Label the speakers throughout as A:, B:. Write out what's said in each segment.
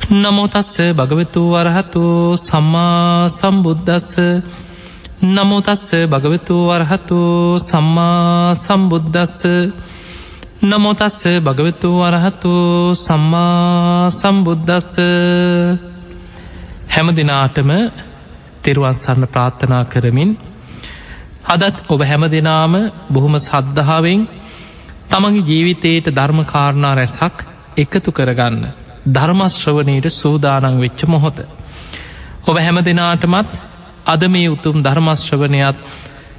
A: නමෝ තස්ස භගවතු වරහතු සම්මා සම්බුද්දස්ස නමෝ තස්ස භගවතු වරහතු සම්මා සම්බුද්දස්ස නමෝ තස්ස භගවතු වරහතු සම්මා සම්බුද්දස්ස. හැම දිනාටම තෙරුවන් සරණ ප්‍රාර්ථනා කරමින් අදත් ඔබ හැම දිනාම බොහොම ශ්‍රද්ධාවෙන් තමන්ගේ ජීවිතයට ධර්ම කාරණා රැසක් එකතු කරගන්න ධර්ම ශ්‍රවණයට සූදානම් වෙච්ච මොහොත. ඔබ හැම දිනාටමත් අද මේ උතුම් ධර්ම ශ්‍රවණයත්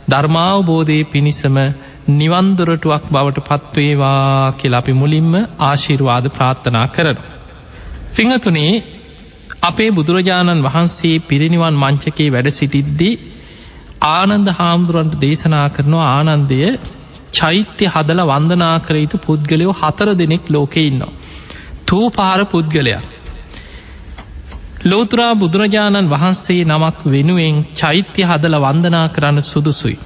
A: ධර්මාවබෝධයේ පිණිසම නිවන් දොරටුවක් බවට පත්වේවා කියලා අපි මුලින්ම ආශිර්වාද ප්‍රාර්ථනා කරනවා. පින්වතුනි, අපේ බුදුරජාණන් වහන්සේ පිරිනිවන් මංචකේ වැඩ සිටිද්දී ආනන්ද හාමුදුරන්ට දේශනා කරනවා, ආනන්දය, චෛත්‍ය හදලා වන්දනා කළ යුතු පුද්ගලයෝ 4 දෙනෙක් ලෝකේ ඉන්නවා. තූපාර පුද්ගලයා. ලෝතුරා බුදුරජාණන් වහන්සේ නමක් වෙනුවෙන් චෛත්‍ය හදලා වන්දනා කරන්න සුදුසුයි.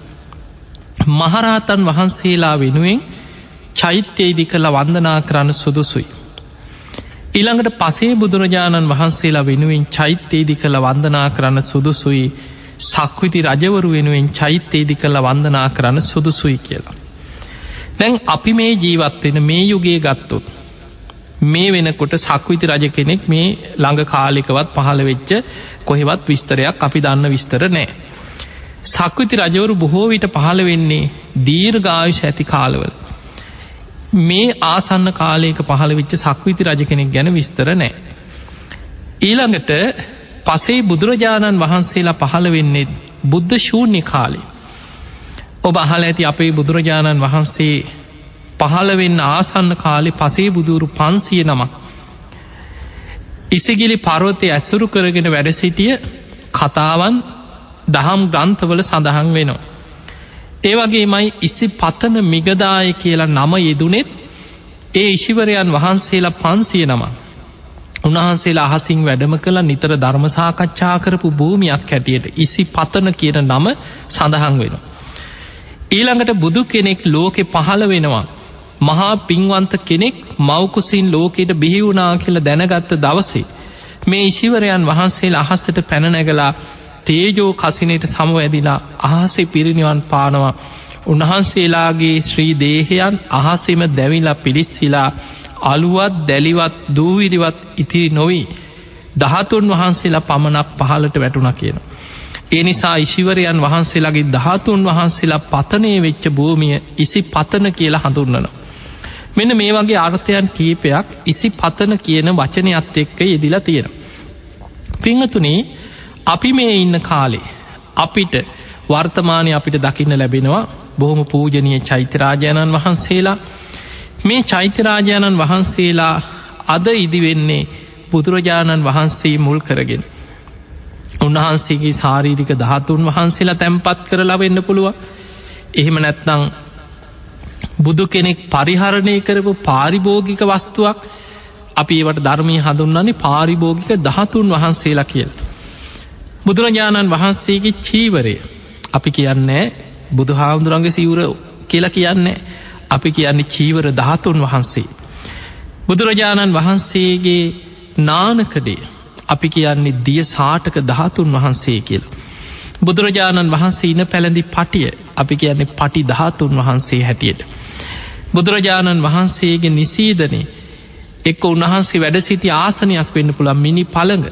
A: මහරහතන් වහන්සේලා වෙනුවෙන් චෛත්‍ය ඉදිකලා වන්දනා කරන්න සුදුසුයි. ඊළඟට පසේ බුදුරජාණන් වහන්සේලා වෙනුවෙන් චෛත්‍ය ඉදිකලා වන්දනා කරන්න සුදුසුයි. සක්විති රජවරු වෙනුවෙන් චෛත්‍ය ඉදිකලා වන්දනා කරන්න සුදුසුයි කියලා. දැන් අපි මේ ජීවත් වෙන මේ යුගයේ ගත්තොත් මේ වෙනකොට සක්විති රජ කෙනෙක් මේ ළඟ කාලෙකවත් පහළ වෙච්ච කොහෙවත් විස්තරයක් අපි දන්න විස්තර නෑ. සක්විති රජවරු බොහෝ විට පහළ වෙන්නේ දීර්ඝායුෂ ඇති කාලවල. මේ ආසන්න කාලයක පහළ වෙච්ච සක්විති රජ කෙනෙක් ගැන විස්තර නෑ. ඊළඟට පසේ බුදුරජාණන් වහන්සේලා පහළ වෙන්නේ බුද්ධ ශූන්‍ය කාලේ. ඔබ අහලා ඇති අපේ බුදුරජාණන් වහන්සේ පහළ වෙන්න ආසන්න කාලේ පසේ බුදුරු 500 නමක් ඉසිගිලි පර්වතය ඇසුරු කරගෙන වැඩ සිටිය කතාවන් දහම් ග්‍රන්ථවල සඳහන් වෙනවා. ඒ වගේමයි ඉසිපතන මිගදාය කියලා නම යෙදුනෙත් ඒ ඉශිවරයන් වහන්සේලා 500 නමක්. උන්වහන්සේලා අහසින් වැඩම කළ නිතර ධර්ම සාකච්ඡා කරපු භූමියක් හැටියට ඉසිපතන කියන නම සඳහන් වෙනවා. ඊළඟට බුදු කෙනෙක් ලෝකෙ පහළ වෙනවා. මහා පින්වන්ත කෙනෙක් මවකුසින් ලෝකෙට බිහි වුණා කියලා දැනගත්ත දවසේ මේ ඉශිවරයන් වහන්සේලා අහසට පැන නැගලා තේජෝ කසිනයට සමවැදිලා අහසේ පිරිනිවන් පානවා. උන්වහන්සේලාගේ ශ්‍රී දේහයන් අහසෙම දැවිලා පිලිස්සිලා අලුවත් දැලිවත් දූවිරිවත් ඉතිරි නොවී 13 වහන්සේලා පමණක් පහළට වැටුණා කියනවා. ඒ නිසා ඉශිවරයන් වහන්සේලාගේ 13 වහන්සේලා පතනය වෙච්ච භූමිය ඉසිපතන කියලා හඳුන්වනවා. මෙන්න මේ වගේ අර්ථයන් කීපයක් ඉසිපතන කියන වචනයත් එක්ක යෙදිලා තියෙනවා. පින්වතුනි, අපි මේ ඉන්න කාලේ අපිට වර්තමානයේ අපිට දකින්න ලැබෙනවා බොහොම පූජනීය චෛත්‍ය රාජානන් වහන්සේලා. මේ චෛත්‍ය රාජානන් වහන්සේලා අද ඉදි වෙන්නේ බුදුරජාණන් වහන්සේ මුල් කරගෙන. උන්වහන්සේගේ ශාරීරික 13 වහන්සේලා තැන්පත් කරලා වෙන්න පුළුවන්. එහෙම නැත්නම් බුදු කෙනෙක් පරිහරණය කරපු පාරිභෝගික වස්තුවක්. අපි ඒවට ධර්මයේ හඳුන්වන්නේ පාරිභෝගික 13 වහන්සේලා කියලා. බුදුරජාණන් වහන්සේගේ චීවරය අපි කියන්නේ බුදුහාමුදුරන්ගේ සිවුර කියලා කියන්නේ. අපි කියන්නේ චීවර 13 වහන්සේ. බුදුරජාණන් වහන්සේගේ නානකඩේ අපි කියන්නේ දිය සාටක 13 වහන්සේ කියලා. බුදුරජාණන් වහන්සේ ඉන පැළඳි පටිය අපි කියන්නේ පටි 13 වහන්සේ හැටියට. බුදුරජාණන් වහන්සේගේ නිසීදනේ එක්ක උන්වහන්සේ වැඩ සිටි ආසනයක් වෙන්න පුළුවන් මිනි පළඟ.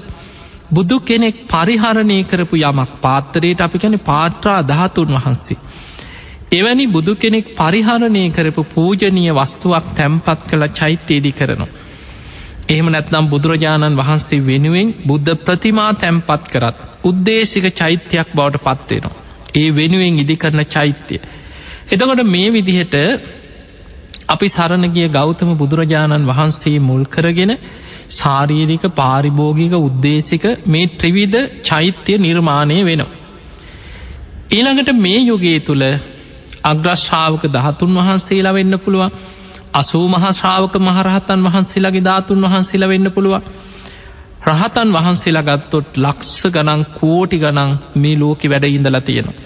A: බුදු කෙනෙක් පරිහරණය කරපු යමක් පාත්‍රයට අපි කියන්නේ පාත්‍රා 13 වහන්සේ. එවැනි බුදු කෙනෙක් පරිහරණය කරපු පූජනීය වස්තුවක් තැන්පත් කළ චෛත්‍යයේදී කරනවා. එහෙම නැත්නම් බුදුරජාණන් වහන්සේ වෙනුවෙන් බුද්ධ ප්‍රතිමා තැන්පත් කරත් උද්දේශික චෛත්‍යයක් බවට පත් වෙනවා. ඒ වෙනුවෙන් ඉදි කරන චෛත්‍ය. එතකොට මේ විදිහට අපි සරණ ගිය ගෞතම බුදුරජාණන් වහන්සේ මුල් කරගෙන ශාරීරික පාරිභෝගික උද්දේශික මේ ත්‍රිවිධ චෛත්‍ය නිර්මාණය වෙනවා. ඊළඟට මේ යුගයේ තුල අග්‍රශ්‍රාවක 13 වහන්සේලා වෙන්න පුළුවන්. 80 මහා ශ්‍රාවක මහරහතන් වහන්සේලාගේ 13 වහන්සේලා වෙන්න පුළුවන්. රහතන් වහන්සේලා ගත්තොත් ලක්ෂ ගණන් කෝටි ගණන් මේ ලෝකෙ වැඩ ඉඳලා තියෙනවා.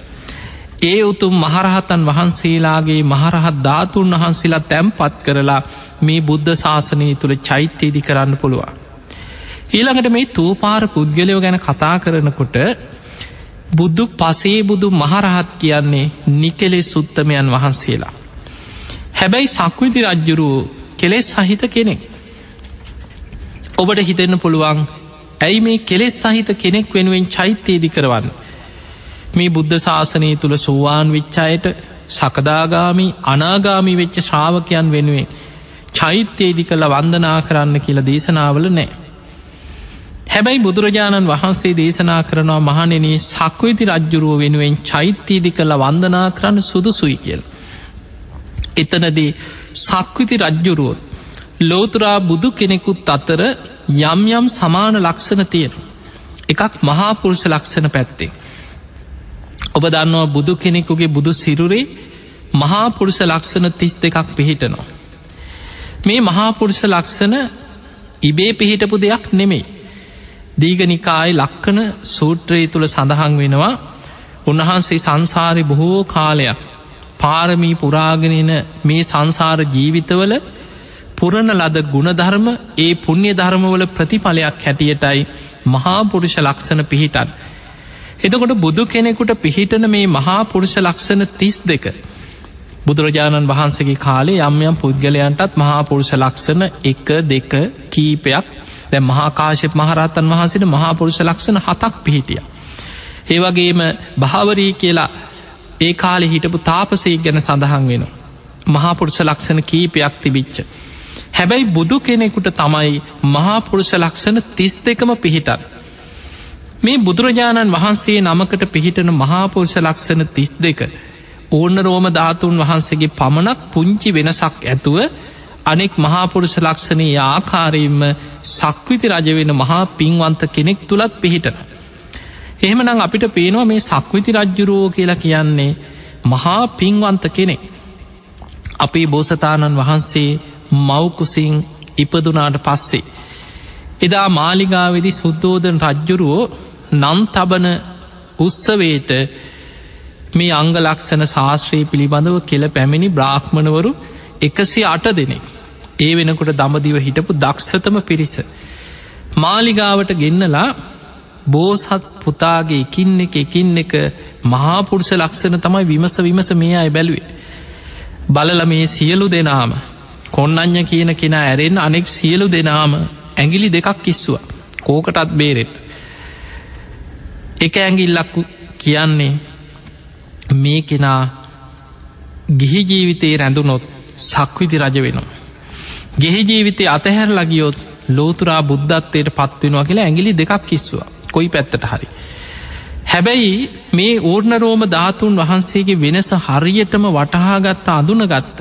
A: ඒ උතුම් මහරහතන් වහන්සේලාගේ මහරහත් 13 වහන්සේලා තැන්පත් කරලා මේ බුද්ධ ශාසනය තුල චෛත්‍ය ඉදි කරන්න පුළුවන්. ඊළඟට මේ තෝපාර පුද්ගලයෝ ගැන කතා කරනකොට බුදු පසේ බුදු මහරහත් කියන්නේ නිකෙලෙස් උත්තමයන් වහන්සේලා. හැබැයි සක්විති රජ්ජුරුවෝ කෙලෙස් සහිත කෙනෙක්. ඔබට හිතෙන්න පුළුවන් ඇයි මේ කෙලෙස් සහිත කෙනෙක් වෙනුවෙන් චෛත්‍යයේදි කරවන්න. මේ බුද්ධ ශාසනය තුළ සෝවාන් විච්චායට සකදාගාමි අනාගාමි වෙච්ච ශ්‍රාවකයන් වෙනුවෙන් චෛත්‍යයේදි කළ වන්දනා කරන්න කියලා දේශනාවල නෑ. හැබැයි බුදුරජාණන් වහන්සේ දේශනා කරනවා මහණෙනි සක්විති රජ්ජුරුව වෙනුවෙන් චෛත්‍යයේදි කළ වන්දනා කරන්න සුදුසුයි කියලා. එතනදී සක්විති රජ්ජුරුවොත් ලෝතුරා බුදු කෙනෙකුත් අතර යම් යම් සමාන ලක්ෂණ තියෙන. එකක් මහා පුරුෂ ලක්ෂණ පැත්තේ. ඔබ දන්නවා බුදු කෙනෙකුගේ බුදු සිරුරේ මහා පුරුෂ ලක්ෂණ 32ක් පිහිටනවා. මේ මහා පුරුෂ ලක්ෂණ ඉබේ පිහිටපු දෙයක් නෙමෙයි. දීඝනිකායේ ලක්කන සූත්‍රය තුල සඳහන් වෙනවා උන්වහන්සේ සංසාරේ බොහෝ කාලයක් පාරමී පුරාගෙන මේ සංසාර ජීවිතවල පුරණ ලද ගුණධර්ම ඒ පුණ්‍ය ධර්මවල ප්‍රතිඵලයක් හැටියටයි මහා පුරුෂ ලක්ෂණ පිහිටන්. එතකොට බුදු කෙනෙකුට පිහිටන මේ මහා පුරුෂ ලක්ෂණ 32 බුදුරජාණන් වහන්සේගේ කාලේ යම් යම් පුද්ගලයන්ටත් මහා පුරුෂ ලක්ෂණ 1 2 කීපයක් දැන් මහා කාශ්‍යප මහරහතන් වහන්සේට මහා පුරුෂ ලක්ෂණ 7ක් පිහිටියා. ඒ වගේම භාවරී කියලා ඒ කාලේ හිටපු තාපසයෙක් ගැන සඳහන් වෙනවා. මහා පුරුෂ ලක්ෂණ කීපයක් තිබිච්ච. හැබැයි බුදු කෙනෙකුට තමයි මහා පුරුෂ ලක්ෂණ 32ම පිහිටන්. මේ බුදුරජාණන් වහන්සේ නමකට පිහිටන මහා පුරුෂ ලක්ෂණ 32 ඕන්න රෝම ධාතුන් වහන්සේගේ පමණක් පුංචි වෙනසක් ඇතුව අනෙක් මහා පුරුෂ ලක්ෂණයේ ආකාරයෙන්ම සක්විති රජ වෙන මහා පින්වන්ත කෙනෙක් තුලත් පිහිටන. එහෙමනම් අපිට පේනවා මේ සක්විති රජුරෝ කියලා කියන්නේ මහා පින්වන්ත කෙනෙක්. අපේ බෝසතාණන් වහන්සේ මව් කුසින් ඉපදුනාට පස්සේ එදා මාලිගාවේදී සුද්ධෝදන රජුරෝ නම් තබන උත්සවයට මේ අංග ලක්ෂණ ශාස්ත්‍රයේ පිළිබඳව කෙල පැමිණි බ්‍රාහ්මණවරු 108 දෙනෙක්. ඒ වෙනකොට දඹදිව හිටපු දක්ෂතම පිරිස මාලිගාවට ගෙන්නලා බෝසත් පුතාගේ එකින් එක මහා පුරුෂ ලක්ෂණ තමයි විමස මේ අය බැලුවේ. බලලා මේ සියලු දෙනාම කොණ්ණඤ්ඤ කියන කෙනා ඇරෙන්න අනෙක් සියලු දෙනාම ඇඟිලි දෙකක් කිස්සුවා. කෝකටත් බේරෙන්න. එක ඇඟිල්ලක් කියන්නේ මේ කෙනා ගිහි ජීවිතේ රැඳුනොත් සක්විති රජ වෙනවා. ගිහි ජීවිතේ අතහැරලා ගියොත් ලෝතුරා බුද්ධත්වයට පත් වෙනවා කියලා ඇඟිලි දෙකක් කිස්සුවා. කොයි පැත්තට හරි. හැබැයි මේ ඕර්ණ රෝම ධාතුන් වහන්සේගේ වෙනස හරියටම වටහාගත්ත අඳුනගත්ත.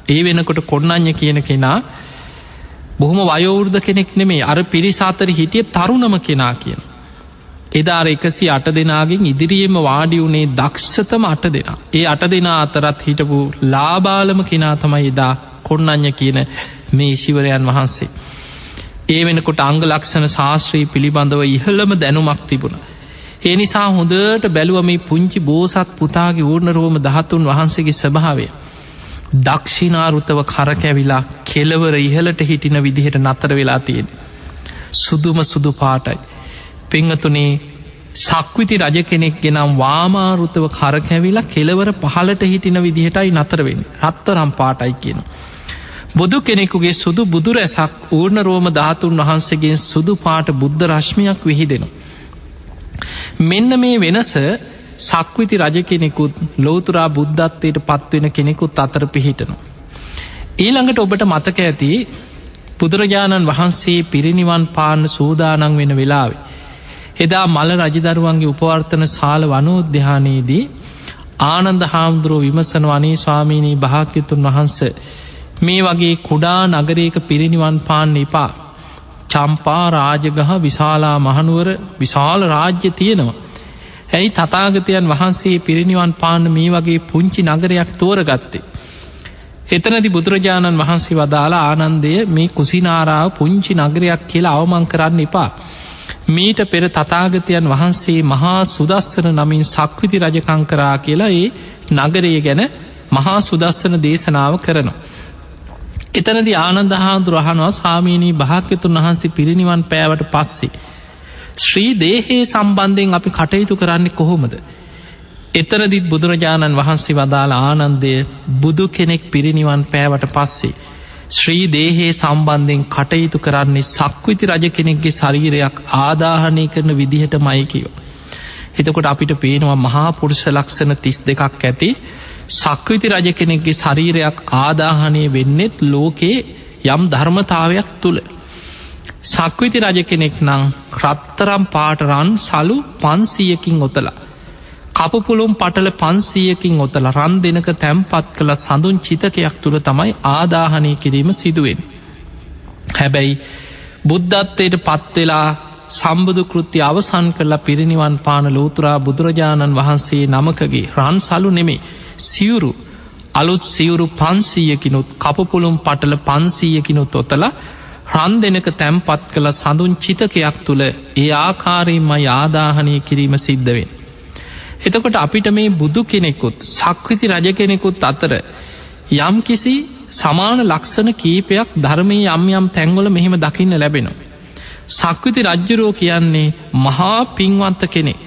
A: ඒ වෙනකොට කොණ්ණඤ්ඤ කියන කෙනා බොහොම වයෝවෘද්ධ කෙනෙක් නෙමෙයි. අර පිරිස අතර හිටිය තරුණම කෙනා කියන. එදා 108 දෙනාගෙන් ඉදිරියේම වාඩි වුණේ දක්ෂතම 8 දෙනා. ඒ 8 දෙනා අතරත් හිටපු ලාබාලම කෙනා තමයි එදා කොණ්ණඤ්ඤ කියන මේ ශිවරයන් වහන්සේ. ඒ වෙනකොට අංග ලක්ෂණ ශාස්ත්‍රයේ පිළිබඳව ඉහළම දැනුමක් තිබුණා. ඒ නිසා හොඳට බැලුවා මේ පුංචි බෝසත් පුතාගේ ඌර්ණ රෝම ධාතුන් වහන්සේගේ ස්වභාවය. දක්ෂිනාරුතව කරකැවිලා කෙලවර ඉහළට හිටින විදිහට නතර වෙලා තියෙන්නේ. සුදුම සුදු පාටයි. පින්වතුනි සක්විති රජ කෙනෙක්ගේ නම් වාමාරුතව කරකැවිලා කෙලවර පහළට හිටින විදිහටයි නතර වෙන්නේ. රත්තරන් පාටයි කියනවා. බුදු කෙනෙකුගේ සුදු බුදු රැසක් ඌර්ණ රෝම ධාතුන් වහන්සේගෙන් සුදු පාට බුද්ධ රශ්මියක් විහිදෙනවා. මෙන්න මේ වෙනස සක්විති රජ කෙනෙකුත් ලෝතුරා බුද්ධත්වයට පත්වෙන කෙනෙකුත් අතර පිහිටනවා. ඊළඟට ඔබට මතක ඇති බුදුරජාණන් වහන්සේ පිරිනිවන් පාන්න සූදානම් වෙන වෙලාවේ එදා මල රජදරුවන්ගේ උපවර්තන ශාල වනෝද්‍යානයේදී ආනන්ද හාමුදුරුවෝ විමසනවා අනේ ස්වාමීනී භාග්‍යවතුන් වහන්සේ මේ වගේ කුඩා නගරයක පිරිනිවන් පාන්න එපා. චම්පා රාජගහ විශාලා මහනුවර විශාල රාජ්‍ය තියෙනවා. ඇයි තථාගතයන් වහන්සේ පිරිනිවන් පාන්න මේ වගේ පුංචි නගරයක් තෝරගත්තේ? එතනදී බුදුරජාණන් වහන්සේ වදාලා ආනන්දය මේ කුසිනාරාව පුංචි නගරයක් කියලා අවමන් කරන්න එපා. මීට පෙර තථාගතයන් වහන්සේ මහා සුදස්සන නමින් සක්විති රජකම් කරා කියලා ඒ නගරය ගැන මහා සුදස්සන දේශනාව කරනවා. එතනදී ආනන්ද හාමුදුරුවෝ අහනවා ස්වාමීනී භාග්‍යවතුන් වහන්සේ පිරිනිවන් පෑවට පස්සේ ශ්‍රී දේහයේ සම්බන්ධයෙන් අපි කටයුතු කරන්නේ කොහොමද? එතනදිත් බුදුරජාණන් වහන්සේ වදාළ ආනන්දය බුදු කෙනෙක් පිරිනිවන් පෑවට පස්සේ ශ්‍රී දේහයේ සම්බන්ධයෙන් කටයුතු කරන්නේ සක්විති රජ කෙනෙක්ගේ ශරීරයක් ආදාහනය කරන විදිහටමයි කියෝ. එතකොට අපිට පේනවා මහා පුරුෂ ලක්ෂණ 32ක් ඇති සක්විති රජ කෙනෙක්ගේ ශරීරයක් ආදාහනය වෙන්නෙත් ලෝකේ යම් ධර්මතාවයක් තුළ. සක්විති රජ කෙනෙක් නම් රත්තරම් පාට රන් සලු 500කින් ඔතලා කපුපුළුම් පටල 500කින් ඔතල රන් දෙනක තැම්පත් කළ සඳුන් චිතකයක් තුළ තමයි ආදාහනය කිරීම සිදුවෙන්. හැබැයි බුද්ධත්වයට පත්වෙලා සම්බුදු කෘත්‍ය අවසන් කරලා පිරිනිවන් පාන ලෝතුරා බුදුරජාණන් වහන්සේ නමකගේ රන් සලු නෙමේ සිවුරු අලුත් සිවුරු 500කිනුත් කපුපුළුම් පටල 500කිනුත් ඔතල රන් දෙනක තැම්පත් කළ සඳුන් චිතකයක් තුළ ඒ ආකාරයෙන්ම ආදාහනය කිරීම සිද්ධවෙන්. එතකොට අපිට මේ බුදු කෙනෙකුත් සක්විති රජ කෙනෙකුත් අතර යම් කිසි සමාන ලක්ෂණ කීපයක් ධර්මයේ යම් යම් තැන්වල මෙහෙම දකින්න ලැබෙනවා. සක්විති රජ්ජුරුවෝ කියන්නේ මහා පින්වන්ත කෙනෙක්.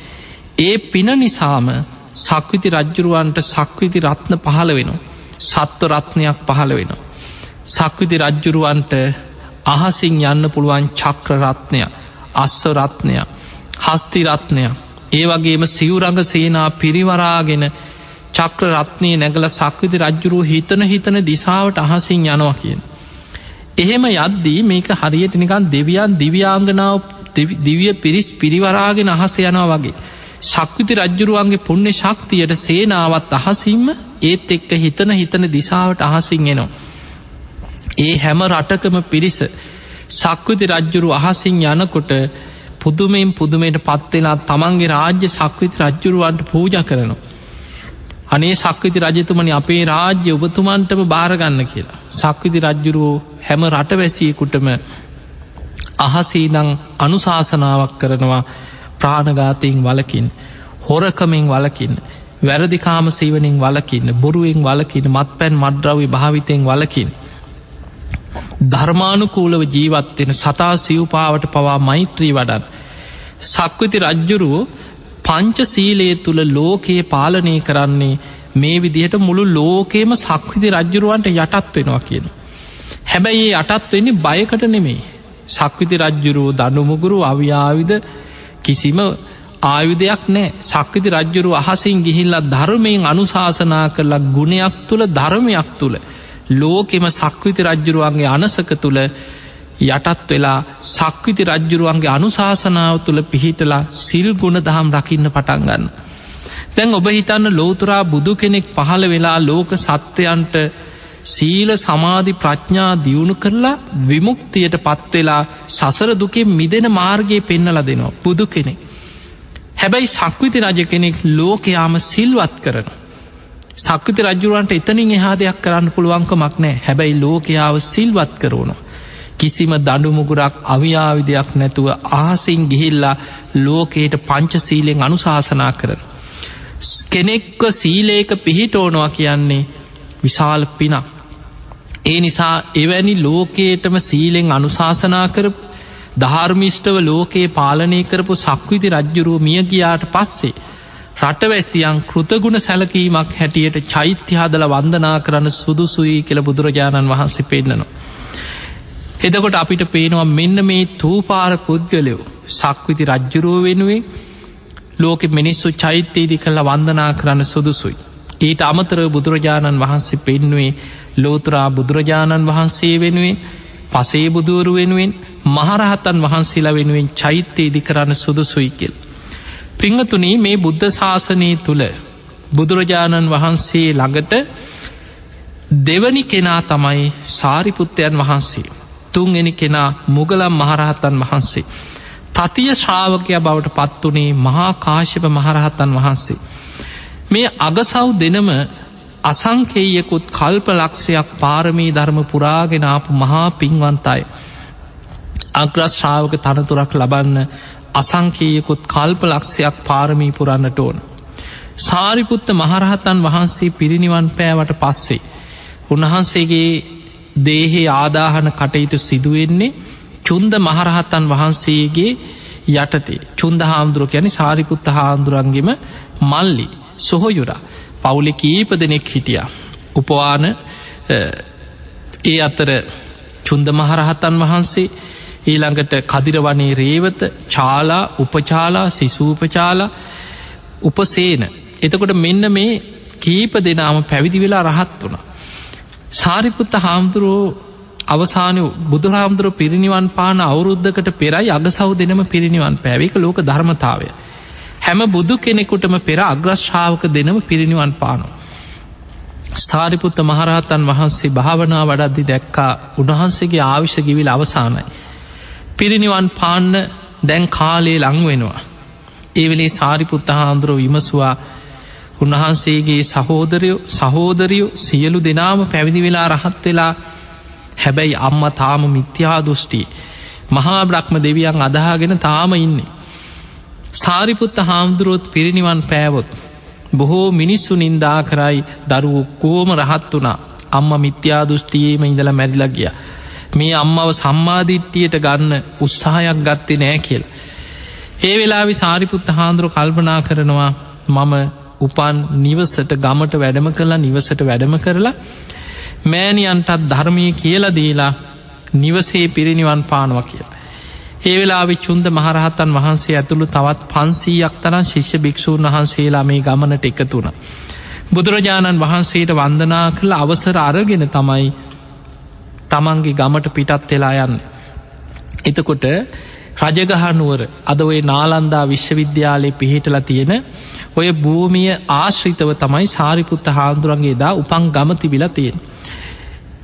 A: ඒ පින නිසාම සක්විති රජ්ජුරුවන්ට සක්විති රත්න පහළ වෙනවා. සත්ව රත්නයක් පහළ වෙනවා. සක්විති රජ්ජුරුවන්ට අහසින් යන්න පුළුවන් චක්‍ර රත්නයක්, අස්ව රත්නයක්, හස්ති රත්නයක්, ඒ වගේම සිවුරඟ සේනා පිරිවරාගෙන චක්‍ර රත්නය නැගල සක්විති රජ්ජුරුව හිතන දිසාවට අහසින් යනවා කියන. එහෙම යද්දී මේක හරියට නිකන් දෙවියන් දිව්‍යාංගනාව දිව්‍ය පිරිස් පිරිවරාගෙන අහස යනවා වගේ. සක්විති රජ්ජුරුවන්ගේ පුණ්‍ය ශක්තියට සේනාවත් අහසින්ම ඒත් එක්ක හිතන දිසාවට අහසින් එනවා. ඒ හැම රටකම පිරිස සක්විති රජ්ජුරුව අහසින් යනකොට පුදුමෙන් පුදුමයට පත්වෙලා තමන්ගේ රාජ්‍ය සක්විති රජ්ජුරුවන්ට පූජ කරනවා. අනේ සක්විති රජතුමනි අපේ රාජ්‍ය ඔබතුමන්ටම භාරගන්න කියලා. සක්විති රජ්ජුරුවෝ හැම රටවැසියෙකුටම අහසීදං අනුශාසනාවක් කරනවා ප්‍රාණඝාතයෙන් වලකින්, හොරකමෙන් වලකින්, වැරදිකාම සේවනයෙන් වලකින්, බොරුවෙන් වලකින්, මත්පැන් මත්ද්‍රව්‍ය භාවිතයෙන් වලකින්, ධර්මානුකූලව ජීවත්වෙන සතා සිව්පාවට පවා මෛත්‍රී වඩන්. සක්විති රජ්ජුරුවෝ පංච සීලයේ තුළ ලෝකයේ පාලනය කරන්නේ මේ විදිහට මුළු ලෝකේම සක්විති රජ්ජුරුවන්ට යටත් වෙනවා කියන. හැබැයි ඒ යටත් වෙන්නේ බයකට නෙමෙයි. සක්විති රජ්ජුරුවෝ දඬුමුගුරු අවියාවිද කිසිම ආයුධයක් නෑ. සක්විති රජ්ජුරුවෝ අහසින් ගිහිල්ලා ධර්මයෙන් අනුශාසනා කරලා ගුණයක් තුළ ධර්මයක් තුළ ලෝකෙම සක්විති රජ්ජුරුවන්ගේ අනසක තුළ යටත් වෙලා සක්විති රජ්ජුරුවන්ගේ අනුශාසනාව තුළ පිහිටලා සිල් ගුණ දහම් රකින්න පටන් ගන්න. දැන් ඔබ හිතන්න ලෝතුරා බුදු කෙනෙක් පහළ වෙලා ලෝක සත්වයන්ට සීල සමාධි ප්‍රඥා දියුණු කරලා විමුක්තියට පත්වෙලා සසර දුකෙන් මිදෙන මාර්ගයේ පෙන්නලා දෙනවා බුදු කෙනෙක්. හැබැයි සක්විති රජ කෙනෙක් ලෝකයාම සිල්වත් කරන. සක්විති රජ්ජුරුවන්ට එතනින් එහා දෙයක් කරන්න පුළුවන්කමක් නෑ. හැබැයි ලෝකයාව සිල්වත් කරවනවා. කිසිම දඬුමුගුරක් අවියාවිදයක් නැතුව අහසින් ගිහිල්ලා ලෝකයට පංච සීලෙන් අනුශාසනා කරන. කෙනෙක්ව සීලේක පිහිටෝනවා කියන්නේ විශාල පිනක්. ඒ නිසා එවැනි ලෝකයටම සීලෙන් අනුශාසනා කරපු ධර්මිෂ්ඨව ලෝකයේ පාලනය කරපු සක්විති රජ්ජුරුව මිය ගියාට පස්සේ රටවැසියන් කෘතගුණ සැලකීමක් හැටියට චෛත්‍ය හදලා වන්දනා කරන්න සුදුසුයි කියලා බුදුරජාණන් වහන්සේ පෙන්නනවා. එතකොට අපිට පේනවා මෙන්න මේ තූපාර පුද්ගලයෝ සක්විති රජ්ජුරුව වෙනුවෙන් ලෝකෙ මිනිස්සු චෛත්‍යයේදී කරලා වන්දනා කරන්න සුදුසුයි. ඊට අමතරව බුදුරජාණන් වහන්සේ පෙන්නුවේ ලෝතුරා බුදුරජාණන් වහන්සේ වෙනුවෙන්, පසේ බුදුවරු වෙනුවෙන්, මහරහතන් වහන්සේලා වෙනුවෙන් චෛත්‍යයේදී කරන්න සුදුසුයි කියලා. පිංගතුනි, මේ බුද්ධ ශාසනය තුළ බුදුරජාණන් වහන්සේ ළඟට දෙවනි කෙනා තමයි සාරිපුත්තයන් වහන්සේ. තුන්වෙනි කෙනා මුගලන් මහරහතන් වහන්සේ. තතිය ශ්‍රාවකයා බවට පත්වනේ මහා කාශ්‍යප මහරහතන් වහන්සේ. මේ අගසව් දෙනම අසංකේයකුත් කල්ප ලක්ෂයක් පාරමී ධර්ම පුරාගෙන ආපු මහා පින්වන්තයි. අග්‍රශ්‍රාවක තනතුරක් ලබන්න අසංකේයකුත් කල්ප ලක්ෂයක් පාරමී පුරන්නට ඕන. සාරිපුත්ත මහරහතන් වහන්සේ පිරිනිවන් පෑවට පස්සේ උන්වහන්සේගේ දේහේ ආදාහන කටයුතු සිදුවෙන්නේ චුන්ද මහරහතන් වහන්සේගේ යටතේ. චුන්ද හාමුදුරුව කියන්නේ සාරිපුත්ත හාමුදුරන්ගෙම මල්ලි සොහොයුරා. පවුලේ කීප දෙනෙක් හිටියා. උපවාන ඒ අතර චුන්ද මහරහතන් වහන්සේ, ඊළඟට කදිරවනේ රේවත, චාලා, උපචාලා, සිසූපචාලා, උපසේන. එතකොට මෙන්න මේ කීප දෙනාම පැවිදි වෙලා රහත් වුණා. සාරිපුත්ත හාමුදුරුවෝ අවසාන බුදුහාමුදුරුවෝ පිරිනිවන් පාන අවුරුද්ධකට පෙරයි අගසව් දෙනම පිරිනිවන් පෑවේ. ඒක ලෝක ධර්මතාවය. හැම බුදු කෙනෙකුටම පෙර අග්‍රශ්‍රාවක දෙනම පිරිනිවන් පානවා. සාරිපුත්ත මහරහතන් වහන්සේ භාවනා වඩද්දි දැක්කා උන්වහන්සේගේ ආයුෂ ගිවිල අවසානයි. පිරිනිවන් පාන්න දැන් කාලේ ලං වෙනවා. ඒ වෙලේ සාරිපුත්ත හාමුදුරුවෝ විමසුවා උන්වහන්සේගේ සහෝදරයෝ සියලු දෙනාම පැවිදි වෙලා රහත් වෙලා, හැබැයි අම්මා තාම මිත්‍යා දෘෂ්ටි මහා බ්‍රහ්ම දෙවියන් අදහාගෙන තාම ඉන්නේ. සාරිපුත්ත හාමුදුරුවොත් පිරිනිවන් පෑවොත් බොහෝ මිනිස්සු නින්දා කරයි දරුවෝ කෝම රහත් වුණා. අම්මා මිත්‍යා දෘෂ්ටියේම ඉඳලා මැරිලා ගියා. මේ අම්මව සම්මාදිට්ඨියට ගන්න උත්සාහයක් ගත්තේ නෑ කියලා. ඒ වෙලාවේ සාරිපුත්ත හාමුදුරුවෝ කල්පනා කරනවා මම උපන් නිවසට ගමට වැඩම කරලා නිවසට වැඩම කරලා මෑණියන්ටත් ධර්මය කියලා දීලා නිවසේ පිරිනිවන් පානවා කියලා. ඒ වෙලාවේ චුන්ද මහරහතන් වහන්සේ ඇතුළු තවත් 500ක් තරම් ශිෂ්‍ය භික්ෂූන් වහන්සේලා මේ ගමනට එකතු වුණා. බුදුරජාණන් වහන්සේට වන්දනා කළ අවසර අරගෙන තමයි තමන්ගේ ගමට පිටත් වෙලා යන්නේ. එතකොට රජගහනුවර අද ඔය නාලන්දා විශ්වවිද්‍යාලයේ පිහිටලා තියෙන ඔය භූමිය ආශ්‍රිතව තමයි සාරිපුත්ත හාමුදුරන්ගේ එදා උපන් ගම තිබිලා තියෙන්නේ.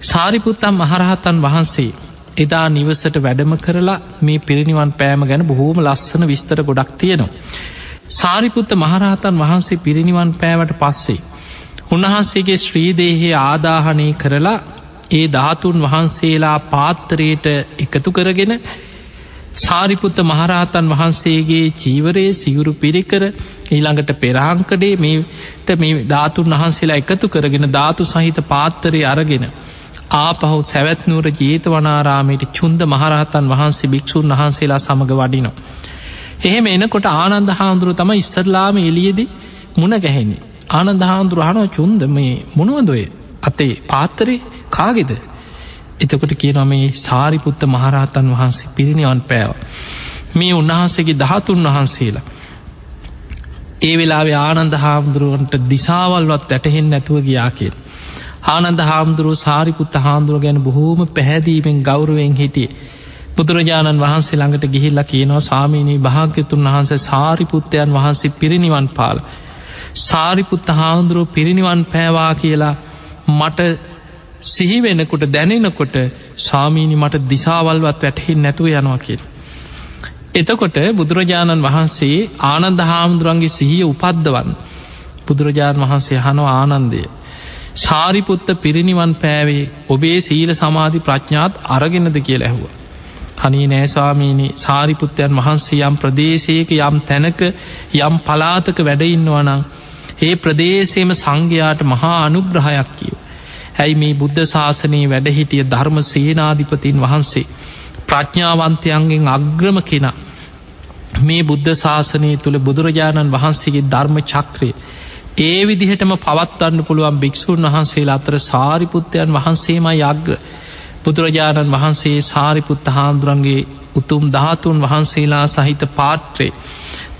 A: සාරිපුත්තන් මහරහතන් වහන්සේ එදා නිවසට වැඩම කරලා මේ පිරිනිවන් පෑම ගැන බොහෝම ලස්සන විස්තර ගොඩක් තියෙනවා. සාරිපුත්ත මහරහතන් වහන්සේ පිරිනිවන් පෑවට පස්සේ උන්වහන්සේගේ ශ්‍රී දේහය ආදාහනය කරලා ඒ ධාතුන් වහන්සේලා පාත්තරයට එකතු කරගෙන සාරිපුත්ත මහරහතන් වහන්සේගේ චීවරයේ සිවුරු පිරිකර ඊළඟට පෙරහංකඩේ මේ ධාතුන් වහන්සේලා එකතු කරගෙන ධාතු සහිත පාත්තරය අරගෙන ආපහු සැවැත්නුවර ජේතවනාරාමයට චුන්ද මහරහතන් වහන්සේ භික්ෂූන් වහන්සේලා සමග වඩිනවා. එහෙම එනකොට ආනන්ද හාමුදුරුවෝ තමයි ඉස්සරලාම එළියේදී මුණ ගැහෙන්නේ. ආනන්ද හාමුදුරුවෝ අහනවා චුන්ද මේ මොනවද ඔය අතේ පාත්තරේ කාගේද? එතකොට කියනවා මේ සාරිපුත්ත මහරහතන් වහන්සේ පිරිනිවන් පෑවා. මේ උන්වහන්සේගේ ධාතුන් වහන්සේලා. ඒ වෙලාවේ ආනන්ද හාමුදුරුවන්ට දිසාවල්වත් වැටහෙන්නේ නැතුව ගියා කියලා. ආනන්ද හාමුදුරුවෝ සාරිපුත්ත හාමුදුරුවෝ ගැන බොහෝම පැහැදීමෙන් ගෞරවයෙන් හිටියේ. බුදුරජාණන් වහන්සේ ළඟට ගිහිල්ලා කියනවා ස්වාමීනී භාග්‍යතුන් වහන්සේ සාරිපුත්තයන් වහන්සේ පිරිනිවන් පාලා. සාරිපුත්ත හාමුදුරුවෝ පිරිනිවන් පෑවා කියලා මට සිහි වෙනකොට දැනෙනකොට ස්වාමීනි මට දිසාවල්වත් වැටහෙන්නේ නැතුව යනවා කියලා. එතකොට බුදුරජාණන් වහන්සේ ආනන්ද හාමුදුරන්ගේ සිහිය උපද්දවන්න බුදුරජාණන් වහන්සේ අහනවා ආනන්දය සාරිපුත්ත පිරිනිවන් පෑවේ ඔබේ සීල සමාධි ප්‍රඥාත් අරගෙනද කියලා ඇහුවා. අනේ නෑ ස්වාමීනි සාරිපුත්තයන් වහන්සේ යම් ප්‍රදේශයක යම් තැනක යම් පලාතක වැඩ ඉන්නවා නම් ඒ ප්‍රදේශයේම සංඝයාට මහා අනුග්‍රහයක් කියෝ. ඇයි මේ බුද්ධ ශාසනයේ වැඩ හිටිය ධර්ම සේනාධිපතින් වහන්සේ ප්‍රඥාවන්තයන්ගෙන් අග්‍රම කෙනා මේ බුද්ධ ශාසනය තුළ බුදුරජාණන් වහන්සේගේ ධර්ම චක්‍රය ඒ විදිහටම පවත්වන්න පුළුවන් භික්ෂූන් වහන්සේලා අතර සාරිපුත්තයන් වහන්සේමයි අග්‍ර. බුදුරජාණන් වහන්සේ සාරිපුත්ත හාමුදුරන්ගේ උතුම් ධාතුන් වහන්සේලා සහිත පාත්‍රේ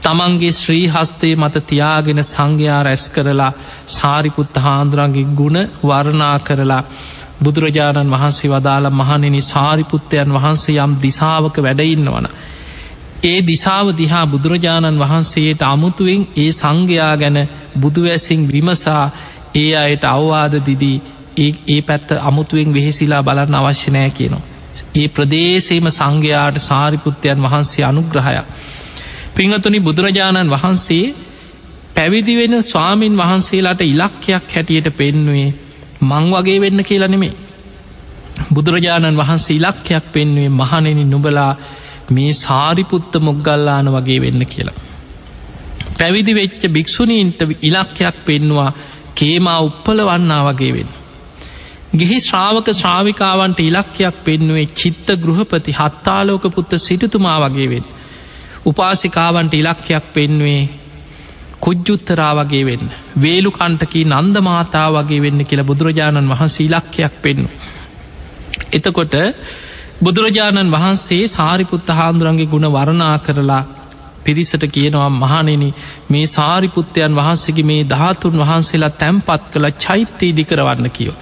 A: තමන්ගේ ශ්‍රී හස්තේ මත තියාගෙන සංඝයා රැස් කරලා සාරිපුත්ත හාමුදුරන්ගේ ගුණ වර්ණනා කරලා බුදුරජාණන් වහන්සේ වදාළ මහණෙනි සාරිපුත්තයන් වහන්සේ යම් දිසාවක වැඩ ඉන්නවන ඒ දිසාව දිහා බුදුරජාණන් වහන්සේට අමුතුවෙන් ඒ සංඝයා ගැන බුදුවැසින් විමසා ඒ අයට අවවාද දිදී ඒ පැත්ත අමුතුවෙන් වෙහෙසිලා බලන්න අවශ්‍ය නෑ කියනවා. ඒ ප්‍රදේශයේම සංඝයාට සාරිපුත්තයන් වහන්සේ අනුග්‍රහයක්. පිංහතුනි බුදුරජාණන් වහන්සේ පැවිදි වෙන ස්වාමීන් වහන්සේලාට ඉලක්කයක් හැටියට පෙන්නුවේ මං වගේ වෙන්න කියලා නෙමේ. බුදුරජාණන් වහන්සේ ඉලක්කයක් පෙන්නුවේ මහණෙනි නුඹලා මේ සාරිපුත්ත මොග්ගල්ලාන වගේ වෙන්න කියලා. පැවිදි වෙච්ච භික්ෂුණීන්ට ඉලක්කයක් පෙන්නවා කේමා උප්පලවන්නා වගේ වෙන්න. ගිහි ශ්‍රාවක ශ්‍රාවිකාවන්ට ඉලක්කයක් පෙන්නුවේ චිත්ත ගෘහපති හත්තාලෝක පුත්ත සිටුතුමා වගේ වෙන්න. උපාසිකාවන්ට ඉලක්කයක් පෙන්වේ කුජ්ජුත්තරා වගේ වෙන්න. වේලු කණ්ටකී නන්ද මාතා වගේ වෙන්න කියලා බුදුරජාණන් වහන්සේ ඉලක්කයක් පෙන්නු. එතකොට බුදුරජාණන් වහන්සේ සාරිපුත්ත හාමුදුරන්ගේ ගුණ වර්ණනා කරලා පිරිසට කියනවා මහණෙනි මේ සාරිපුත්තයන් වහන්සේගේ මේ ධාතුන් වහන්සේලා තැන්පත් කළ චෛත්‍ය ඉදි කරවන්න කියෝ.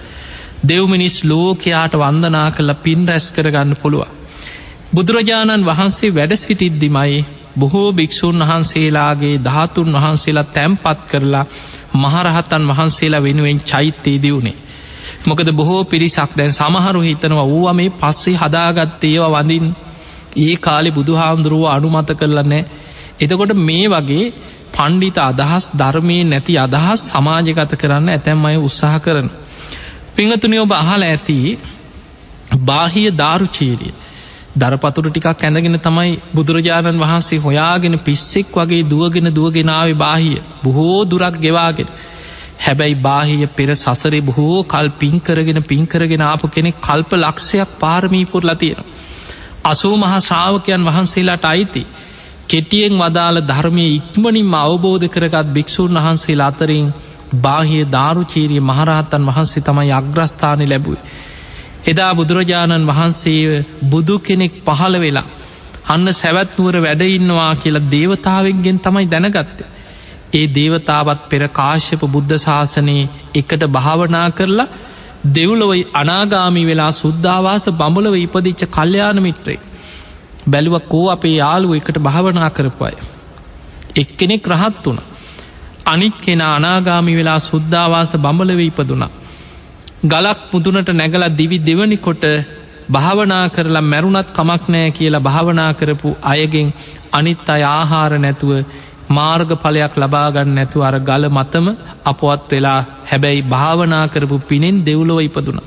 A: දෙව් මිනිස් ලෝකයාට වන්දනා කරලා පින් රැස් කරගන්න පුළුවන්. බුදුරජාණන් වහන්සේ වැඩ සිටිද්දිමයි බොහෝ භික්ෂූන් වහන්සේලාගේ ධාතුන් වහන්සේලා තැන්පත් කරලා මහරහතන් වහන්සේලා වෙනුවෙන් චෛත්‍ය ඉදි වුණේ. මොකද බොහෝ පිරිසක් දැන් සමහරු හිතනවා ඌවා මේ පස්සේ හදාගත්ත ඒවා වඳින් ඒ කාලේ බුදුහාමුදුරුවෝ අනුමත කරලා නැහැ. එතකොට මේ වගේ පණ්ඩිත අදහස් ධර්මයේ නැති අදහස් සමාජගත කරන්න ඇතැම් අය උත්සාහ කරන. පිංගතුනි ඔබ අහලා ඇති බාහිය දාරුචීරිය දරපතුරු ටිකක් ඇඳගෙන තමයි බුදුරජාණන් වහන්සේ හොයාගෙන පිස්සෙක් වගේ දුවගෙන ආවේ බාහිය බොහෝ දුරක් ගෙවාගෙන. හැබැයි බාහිය පෙර සසරේ බොහෝ කල් පින් කරගෙන ආපු කෙනෙක් කල්ප ලක්ෂයක් පාරමී පුරලා තියෙනවා. 80 මහා ශ්‍රාවකයන් වහන්සේලාට අයිති කෙටියෙන් වදාළ ධර්මයේ ඉක්මනින්ම අවබෝධ කරගත් භික්ෂූන් වහන්සේලා අතරින් බාහිය දාරුචීරිය මහරහතන් වහන්සේ තමයි අග්‍රස්ථානය ලැබුවේ. එදා බුදුරජාණන් වහන්සේ බුදු කෙනෙක් පහළ වෙලා අන්න සැවැත් නුවර වැඩ ඉන්නවා කියලා දේවතාවෙන්ගෙන් තමයි දැනගත්තේ. ඒ දේවතාවත් පෙර කාශ්‍යප බුද්ධ ශාසනයේ එකට භාවනා කරලා දෙව්ලොව අනාගාමී වෙලා සුද්ධාවාස බඹලව ඉපදිච්ච කල්යාණ මිත්‍රේ. බැලුව කෝ අපේ යාළුව එකට භාවනා කරපු අය. එක්කෙනෙක් රහත් වුණා. අනිත් කෙනා අනාගාමී වෙලා සුද්ධාවාස බඹලව ඉපදුණා. ගලක් මුදුනට නැගලා දිවි දෙවනි කොට භාවනා කරලා මැරුණත් කමක් නෑ කියලා භාවනා කරපු අයගෙන් අනිත් අය ආහාර නැතුව මාර්ගඵලයක් ලබාගන්න නැතුව අර ගල මතම අපවත් වෙලා හැබැයි භාවනා කරපු පිනෙන් දෙව්ලොව ඉපදුණා.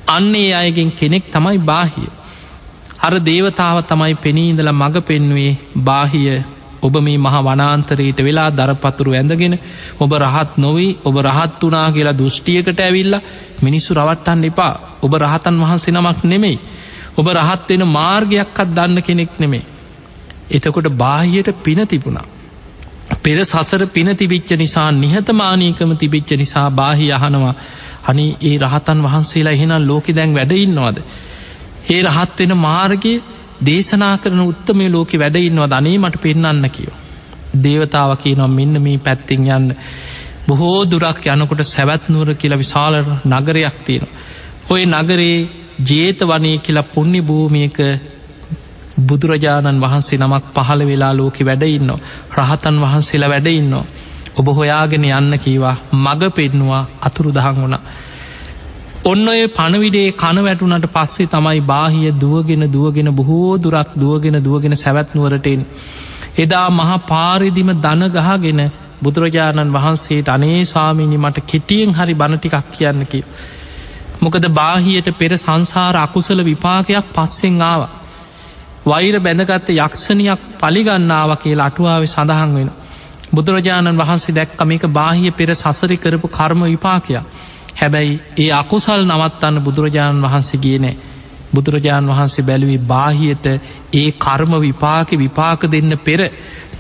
A: අන්න ඒ අයගෙන් කෙනෙක් තමයි බාහිය. අර දේවතාව තමයි පෙනී ඉඳලා මඟ පෙන්වුවේ බාහිය ඔබ මේ මහ වනාන්තරයට වෙලා දරපතුරු ඇඳගෙන ඔබ රහත් නොවී ඔබ රහත් වුණා කියලා දෘෂ්ටියකට ඇවිල්ලා මිනිස්සු රවට්ටන්න එපා. ඔබ රහතන් වහන්සේ නමක් නෙමෙයි. ඔබ රහත් වෙන මාර්ගයක්වත් දන්න කෙනෙක් නෙමෙයි. එතකොට බාහියට පින තිබුණා. පෙර සසර පින තිබිච්ච නිසා නිහතමානීකම තිබිච්ච නිසා බාහිය අහනවා අනේ ඒ රහතන් වහන්සේලා එහෙනම් ලෝකෙ දැන් වැඩ ඉන්නවද? ඒ රහත් වෙන මාර්ගයේ දේශනා කරන උත්තමය ලෝකෙ වැඩ ඉන්නවද? අනේ මට පෙන්වන්න කියෝ. දේවතාව කියනවා මෙන්න මේ පැත්තෙන් යන්න. බොහෝ දුරක් යනකොට සැවැත් නුවර කියලා විශාල නගරයක් තියෙනවා. ওই නගරේ ජේතවනයේ කියලා පුණ්‍ය භූමියක බුදුරජාණන් වහන්සේ නමක් පහළ වෙලා ලෝකෙ වැඩ ඉන්නවා. රහතන් වහන්සේලා වැඩ ඉන්නවා. ඔබ හොයාගෙන යන්න කීවා. මඟ පෙන්නවා අතුරුදහන් වුණා. ඔන්න ඔය පණවිඩේ කන වැටුනට පස්සේ තමයි බාහිය දුවගෙන බොහෝ දුරක් දුවගෙන සැවැත් නුවරට එන්නේ. එදා මහා පාරේදිම දන ගහගෙන බුදුරජාණන් වහන්සේට අනේ ස්වාමීනි මට කෙටියෙන් හරි බණ ටිකක් කියන්න කිව්වා. මොකද බාහියට පෙර සංසාර අකුසල විපාකයක් පස්සෙන් ආවා. වෛර බැඳගත්ත යක්ෂණියක් පලිගන්නාව කියලා අටුවාවේ සඳහන් වෙනවා. බුදුරජාණන් වහන්සේ දැක්ක මේක බාහිය පෙර සසරි කරපු කර්ම විපාකයක්. හැබැයි ඒ අකුසල් නවත්තන්න බුදුරජාණන් වහන්සේ ගියේ නෑ. බුදුරජාණන් වහන්සේ බැලුවේ බාහියට ඒ කර්ම විපාක දෙන්න පෙර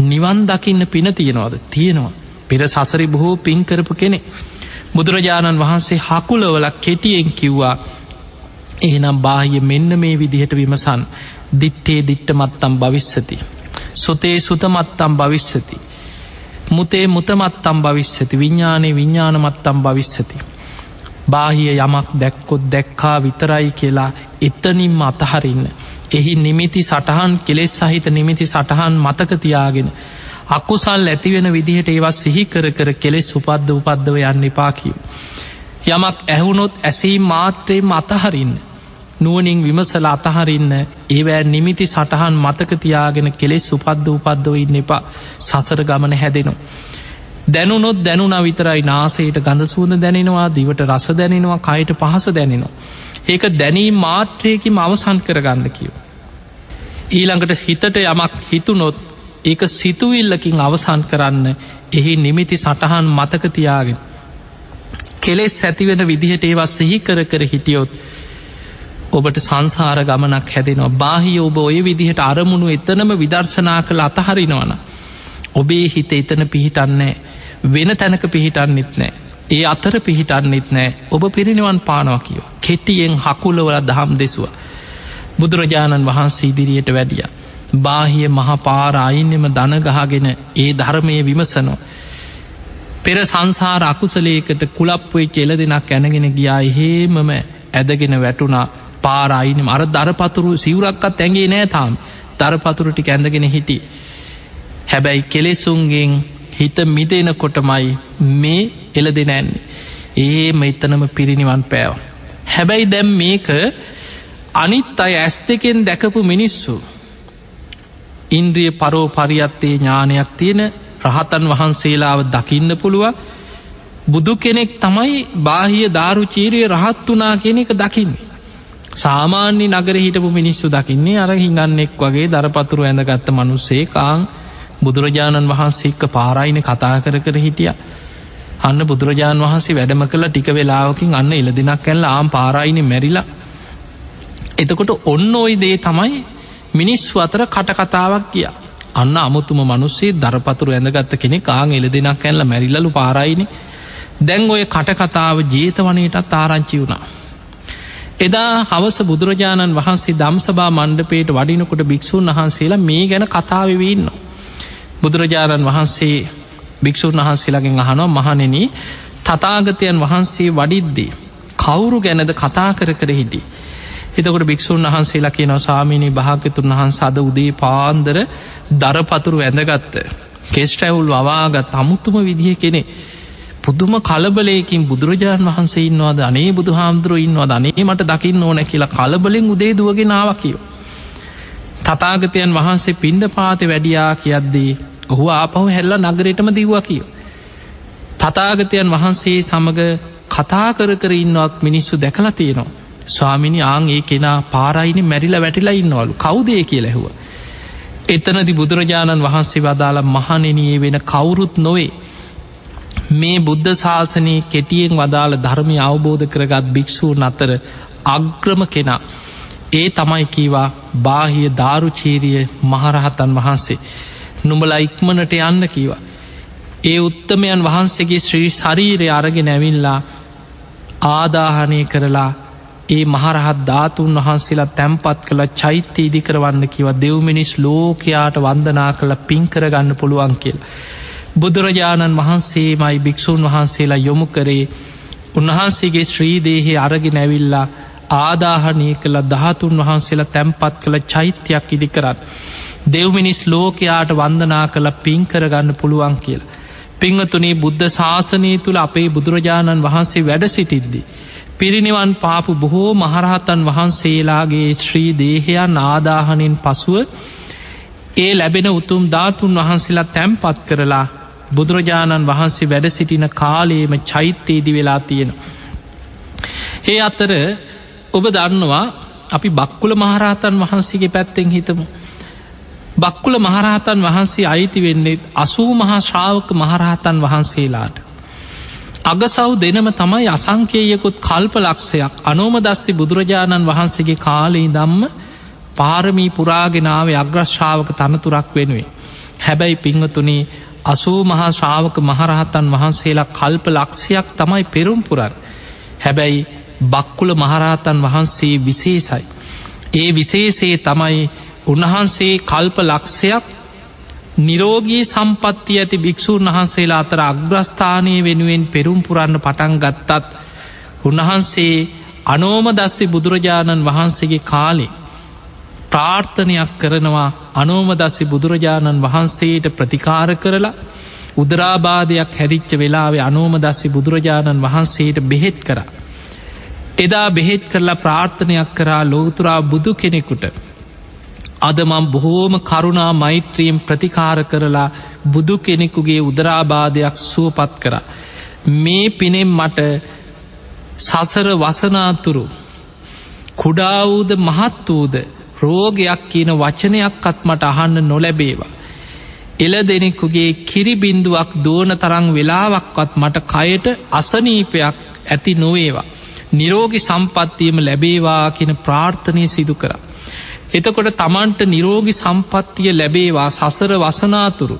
A: නිවන් දකින්න පින තියෙනවද? තියෙනවා. පෙර සසරි බොහෝ පින් කරපු කෙනෙක්. බුදුරජාණන් වහන්සේ හකුලවල කෙටියෙන් කිව්වා එහෙනම් බාහිය මෙන්න මේ විදිහට විමසන්. දිත්තේ දිට්ට මත්තම් භවිස්සති. සුතේ සුත මත්තම් භවිස්සති. මුතේ මුත මත්තම් භවිස්සති. විඤ්ඤාණේ විඤ්ඤාණ මත්තම් භවිස්සති. බාහිය යමක් දැක්කොත් දැක්කා විතරයි කියලා එතනින්ම අතහරින්න. එහි නිමිති සටහන් කෙලෙස් සහිත නිමිති සටහන් මතක තියාගෙන අකුසල් ඇතිවෙන විදිහට ඒවා සිහි කර කෙලෙස් උපද්දව යන්න එපා කියු. යමක් ඇහුනොත් ඇසී මාත්‍රයෙන් අතහරින්න. නුවණින් විමසලා අතහරින්න. ඒවැ නිමිති සටහන් මතක තියාගෙන කෙලෙස් උපද්දව ඉන්න එපා. සසර ගමන හැදෙනවා. දැනුනොත් දැනුනා විතරයි. නාසයට ගඳ සුවඳ දැනෙනවා, දිවට රස දැනෙනවා, කයට පහස දැනෙනවා. ඒක දැනීම මාත්‍රයකින්ම අවසන් කරගන්න කියෝ. ඊළඟට හිතට යමක් හිතුනොත් ඒක සිතුවිල්ලකින් අවසන් කරන්න. එහි නිමිති සටහන් මතක තියාගෙන කෙලෙස් ඇතිවෙන විදිහට ඒවා සිහි කර කර හිටියොත් ඔබට සංසාර ගමනක් හැදෙනවා. බාහිය ඔබ ඔය විදිහට අරමුණු එතනම විදර්ශනා කළ අතහරිනවන ඔබේ හිත එතන පිහිටන්නේ වෙන තැනක පිහිටන්නෙත් නෑ. ඒ අතර පිහිටන්නෙත් නෑ. ඔබ පිරිනිවන් පානවා කියෝ. කෙටියෙන් හකුලවල දහම් දෙසුව. බුදුරජාණන් වහන්සේ ඉදිරියට වැඩිය. බාහිය මහපාර අයින්නෙම දනගහගෙන ඒ ධර්මය විමසනෝ. පෙර සංසාර අකුසලේකට කුලප්පුයි කෙල දෙනක් ඇනගෙන ගියා එහෙමම ඇදගෙන වැටුණා පාරයිනම් අර දරපතුරු සිවුරක්කත් ඇගේ නෑ තාම් දරපතුරටි ඇඳගෙන හිටි. හැබැයි කෙලෙසුන්ගෙන් හිත මිදෙනකොටමයි මේ එල දෙන ඇන්නේ. ඒම එතනම පිරිනිවන් පෑව. හැබැයි දැම් මේක අනිත් අය ඇස් දෙකෙන් දැකපු මිනිස්සු ඉන්ද්‍රිය පරෝ පරියත්තේ ඥානයක් තියෙන රහතන් වහන්සේලාව දකින්න පුළුවන් බුදු කෙනෙක් තමයි බාහිය දාරුචීරයේ රහත් වනා කියන එක දකින්නේ. සාමාන්‍ය නගර හිටපු මිනිස්සු දකින්නේ අර හිඟන්නෙක් වගේ දරපතුරු ඇඳගත්ත මනුස්සේ කාං බුදුරජාණන් වහන්සේක්ක පාරයින කතා කර කර හිටිය. අන්න බුදුරජාණන් වහන්සේ වැඩම කළ ටික වෙලාවකින් අන්න එලදිනක් කැල්ල ආම් පාරයින මැරිලා. එතකොට ඔන්න ඔයි දේ තමයි මිනිස්සු අතර කටකතාවක් කිය. අන්න අමුතුම මනුස්සේ දරපතුරු ඇඳගත්ත කෙනෙ කාං එල දෙනක් කැල්ල මැරිල්ලු පාරයිනි. දැන් ඔය කටකතාව ජේතවනයටත් ආරංචි වුණා. එදා හවස බුදුරජාණන් වහන්සේ දම්සභා මණ්ඩපයට වඩිනකොට භික්‍ෂූන් වහන්සේලා මේ ගැන කතාවවෙන්න. බුදුරජාණන් වහන්සේ භික්‍ෂූන් වහන්සේලාගෙන් අහනෝ මහනෙන තථාගතයන් වහන්සේ වඩිද්දී. කවුරු ගැනද කතා කර කර හිටි. එතකොට භික්‍ෂූන් වහන්සේලා කියනව ස්වාමීනී භාග්‍යතුන් වහන්ස අද උදේ පාන්දර දරපතුරු ඇඳගත්ත. කෙස්ටැවුල් වවාගත් අමුතුම විදිහ කෙනෙ. පුදුම කලබලයකින් බුදුරජාණන් වහන්සේ ඉන්නවාද අනේ බුදු හාමුදුරුව ඉන්නවා අනේ මට දකින්න ඕන කියලා කලබලෙන් උදේ දුවගෙන ආව කියෝ. තථාගතයන් වහන්සේ පිණ්ඩ පාතේ වැඩියා කියද්දී ඔහු ආපහු හැල්ල නගරයටම දිව්වා කියෝ. තථාගතයන් වහන්සේ සමග කතා කර කර ඉන්නවත් මිනිස්සු දැකලා තියෙනවා. ස්වාමිනි ආං ඒ කෙනා පාරයිනි මැරිලා වැටිලා ඉන්නවලු කවුදේ කියලා ඇහුව. එතනදි බුදුරජාණන් වහන්සේ වදාළ මහණෙනියේ වෙන කවුරුත් නොවේ. මේ බුද්ධ ශාසනයේ කෙටියෙන් වදාළ ධර්මය අවබෝධ කරගත් භික්‍ෂූන් අතර අග්‍රම කෙනා. ඒ තමයි කීවා බාහිය දාරුචීරිය මහරහතන් වහන්සේ. නුඹලා ඉක්මනට යන්න කීවා. ඒ උත්තමයන් වහන්සේගේ ශ්‍රී ශරීරය අරගෙන ඇවිල්ලා ආදාහනය කරලා ඒ මහරහත් ධාතුන් වහන්සේලා තැම්පත් කළ චෛත්‍ය ඉදි කරවන්න කිව දෙව්මිනිස් ලෝකයාට වන්දනා කළ පින් කරගන්න පුළුවන් කියලා. බුදුරජාණන් වහන්සේමයි භික්‍ෂූන් වහන්සේලා යොමු කරේ උන්වහන්සේගේ ශ්‍රීදේහේ අරගෙන ඇවිල්ලා ආදාහනය කළ ධාතුන් වහන්සේලා තැම්පත් කළ චෛත්‍යයක් ඉදි කරන්න. දෙව්මිනිස් ලෝකයාට වන්දනා කළ පින් කරගන්න පුළුවන් කියලා. පිංහතුනේ බුද්ධ ශාසනය තුළ අපේ බුදුරජාණන් වහන්සේ වැඩ සිටිද්දී. පිරිනිවන් පාපු බොහෝ මහරහතන් වහන්සේලාගේ ශ්‍රී දේහයන් ආදාහනෙන් පසුව ඒ ලැබෙන උතුම් ධාතුන් වහන්සේලා තැම්පත් කරලා බුදුරජාණන් වහන්සේ වැඩ සිටින කාලයේම චෛත්‍යයේදි වෙලා තියෙන. ඒ අතර ඔබ දන්නවා අපි බක්කුල මහරහතන් වහන්සේගේ පැත්තෙන් හිතමු. බක්කුල මහරහතන් වහන්සේ අයිති වෙන්නේ 80 මහා ශ්‍රාවක මහරහතන් වහන්සේලාට. අගසව් දෙනම තමයි අසංකේයකුත් කල්ප ලක්ෂයක් අනෝමදස්සි බුදුරජාණන් වහන්සේගේ කාලේ දම්ම පාරමී පුරාගෙනාවේ අග්‍රශ්‍රාවක තනතුරක් වෙනුවේ. හැබැයි පිංහතුනේ 80 මහා ශ්‍රාවක මහරහතන් වහන්සේලා කල්ප ලක්ෂයක් තමයි පෙරුම්පුරන්. හැබැයි බක්කුල මහරහතන් වහන්සේ විශේෂයි. ඒ විශේෂයේ තමයි උන්වහන්සේ කල්ප ලක්ෂයක් නිරෝගී සම්පත්ති ඇති භික්‍ෂූන් වහන්සේලා අතර අග්‍රස්ථානය වෙනුවෙන් පෙරුම්පුරන්න පටන් ගත්තත් උන්වහන්සේ අනෝමදස්සි බුදුරජාණන් වහන්සේගේ කාලේ ප්‍රාර්ථනයක් කරනවා අනෝමදස්සි බුදුරජාණන් වහන්සේට ප්‍රතිකාර කරලා උදරාබාධයක් හැදිච්ච වෙලාවේ අනෝමදස්සි බුදුරජාණන් වහන්සේට බෙහෙත් කර. එදා බෙහෙත් කරලා ප්‍රාර්ථනයක් කරා ලෝතුරා බුදු කෙනෙකුට අද මම් බොහෝම කරුණා මෛත්‍රියෙන් ප්‍රතිකාර කරලා බුදු කෙනෙකුගේ උදරාබාධයක් සුවපත් කර. මේ පිනෙම් මට සසර වසනාතුරු කුඩාවූද මහත් වූද රෝගයක් කියන වචනයක්ත් මට අහන්න නොලැබේවා. එල දෙනෙකුගේ කිරිබින්දුවක් දෝන තරං වෙලාවක්වත් මට කයට අසනීපයක් ඇති නොවේවා. නිරෝගි සම්පත්තියම ලැබේවා කියන ප්‍රාර්ථනය සිදු කර. එතකොට තමන්ට නිරෝගි සම්පත්තිය ලැබේවා සසර වසනාතුරු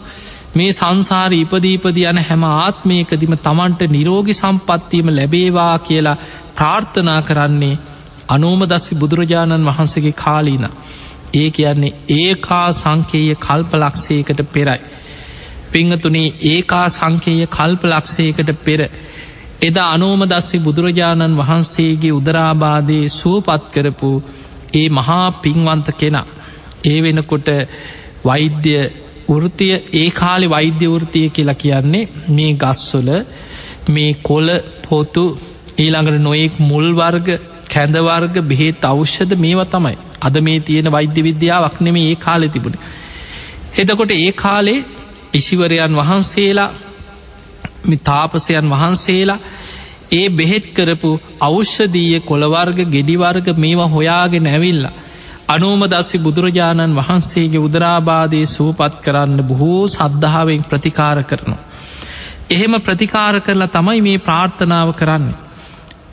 A: මේ සංසාර ඉපදීපදී යන හැම ආත්මයකදිම තමන්ට නිරෝගි සම්පත්තියම ලැබේවා කියලා ප්‍රාර්ථනා කරන්නේ අනෝමදස්සි බුදුරජාණන් වහන්සේගේ කාලීන. ඒ කියන්නේ ඒකා සංකේය කල්පලක්ෂයකට පෙරයි. පිංහතුනේ ඒකා සංකේය කල්පලක්ෂයකට පෙර එදා අනෝමදස්සි බුදුරජාණන් වහන්සේගේ උදරාබාදයේ සුවපත් කරපු ඒ මහා පින්වන්ත කෙනා. ඒ වෙනකොට වෛද්‍ය වෘතිය ඒ කාලෙ වෛද්‍ය වෘතිය කියලා කියන්නේ මේ ගස්වල මේ කොළ පොතු ඊළඟට නොයෙක් මුල් වර්ග කැඳ වර්ග බෙහෙත් ඖෂධ මේවා තමයි. අද මේ තියෙන වෛද්‍ය විද්‍යාවක් නෙමෙයි ඒ කාලේ තිබුණේ. එතකොට ඒ කාලේ ඉසිවරයන් වහන්සේලා මේ තාපසයන් වහන්සේලා ඒ බෙහෙත් කරපු ඖෂධීය කොළ වර්ග ගෙඩි වර්ග මේවා හොයාගෙන ඇවිල්ලා අනෝමදස්සි බුදුරජාණන් වහන්සේගේ උදරාබාදයේ සුවපත් කරන්න බොහෝ සද්ධාවෙන් ප්‍රතිකාර කරනවා. එහෙම ප්‍රතිකාර කරලා තමයි මේ ප්‍රාර්ථනාව කරන්නේ.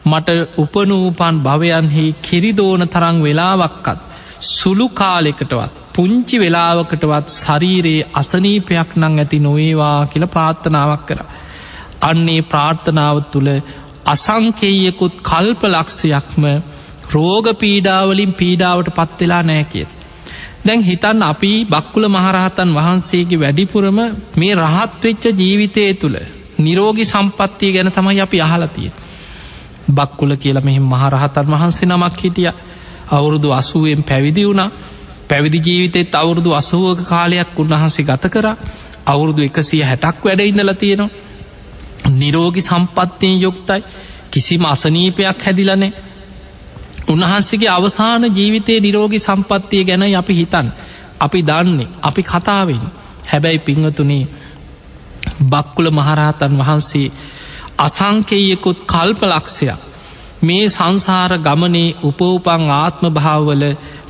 A: මට උපනූපන් භවයන්හි කිරිදෝන තරං වෙලාවක්කත් සුළු කාලෙකටවත් පුංචි වෙලාවකටවත් ශරීරයේ අසනීපයක් නං ඇති නොවේවා කියල ප්‍රාර්ථනාවක් කර. අන්නේ ප්‍රාර්ථනාව තුළ අසංකේයකුත් කල්ප ලක්ෂයක්ම රෝග පීඩාවලින් පීඩාවට පත්වෙලා නෑ කිය. දැන් හිතන් අපි බක්කුල මහරහතන් වහන්සේගේ වැඩිපුරම මේ රහත්වෙච්ච ජීවිතය තුළ නිරෝගි සම්පත්තිය ගැන තමයි අපි අහලතිය. බක්කුල කියලා මෙහි මහරහතන් වහන්සේ නමක් හිටිය අවුරුදු 80ෙන් පැවිදි වුණා. පැවිදි ජීවිතෙත් අවුරුදු 80ක කාලයක් උන්වහන්සේ ගත කර අවුරුදු 160ක් වැඩ ඉඳලා තියෙනවා. නිරෝගි සම්පත්තියෙන් යුක්තයි. කිසිම අසනීපයක් හැදිලනේ. උන්වහන්සේගේ අවසාන ජීවිතයේ නිරෝගි සම්පත්තිය ගැන අපි හිතන් අපි දන්නේ අපි කතාවෙන්. හැබැයි පිංහතුනේ බක්කුල මහරහතන් වහන්සේ අසංකේයකුත් කල්ප ලක්ෂයක් මේ සංසාර ගමනේ උපෝපං ආත්ම භාවවල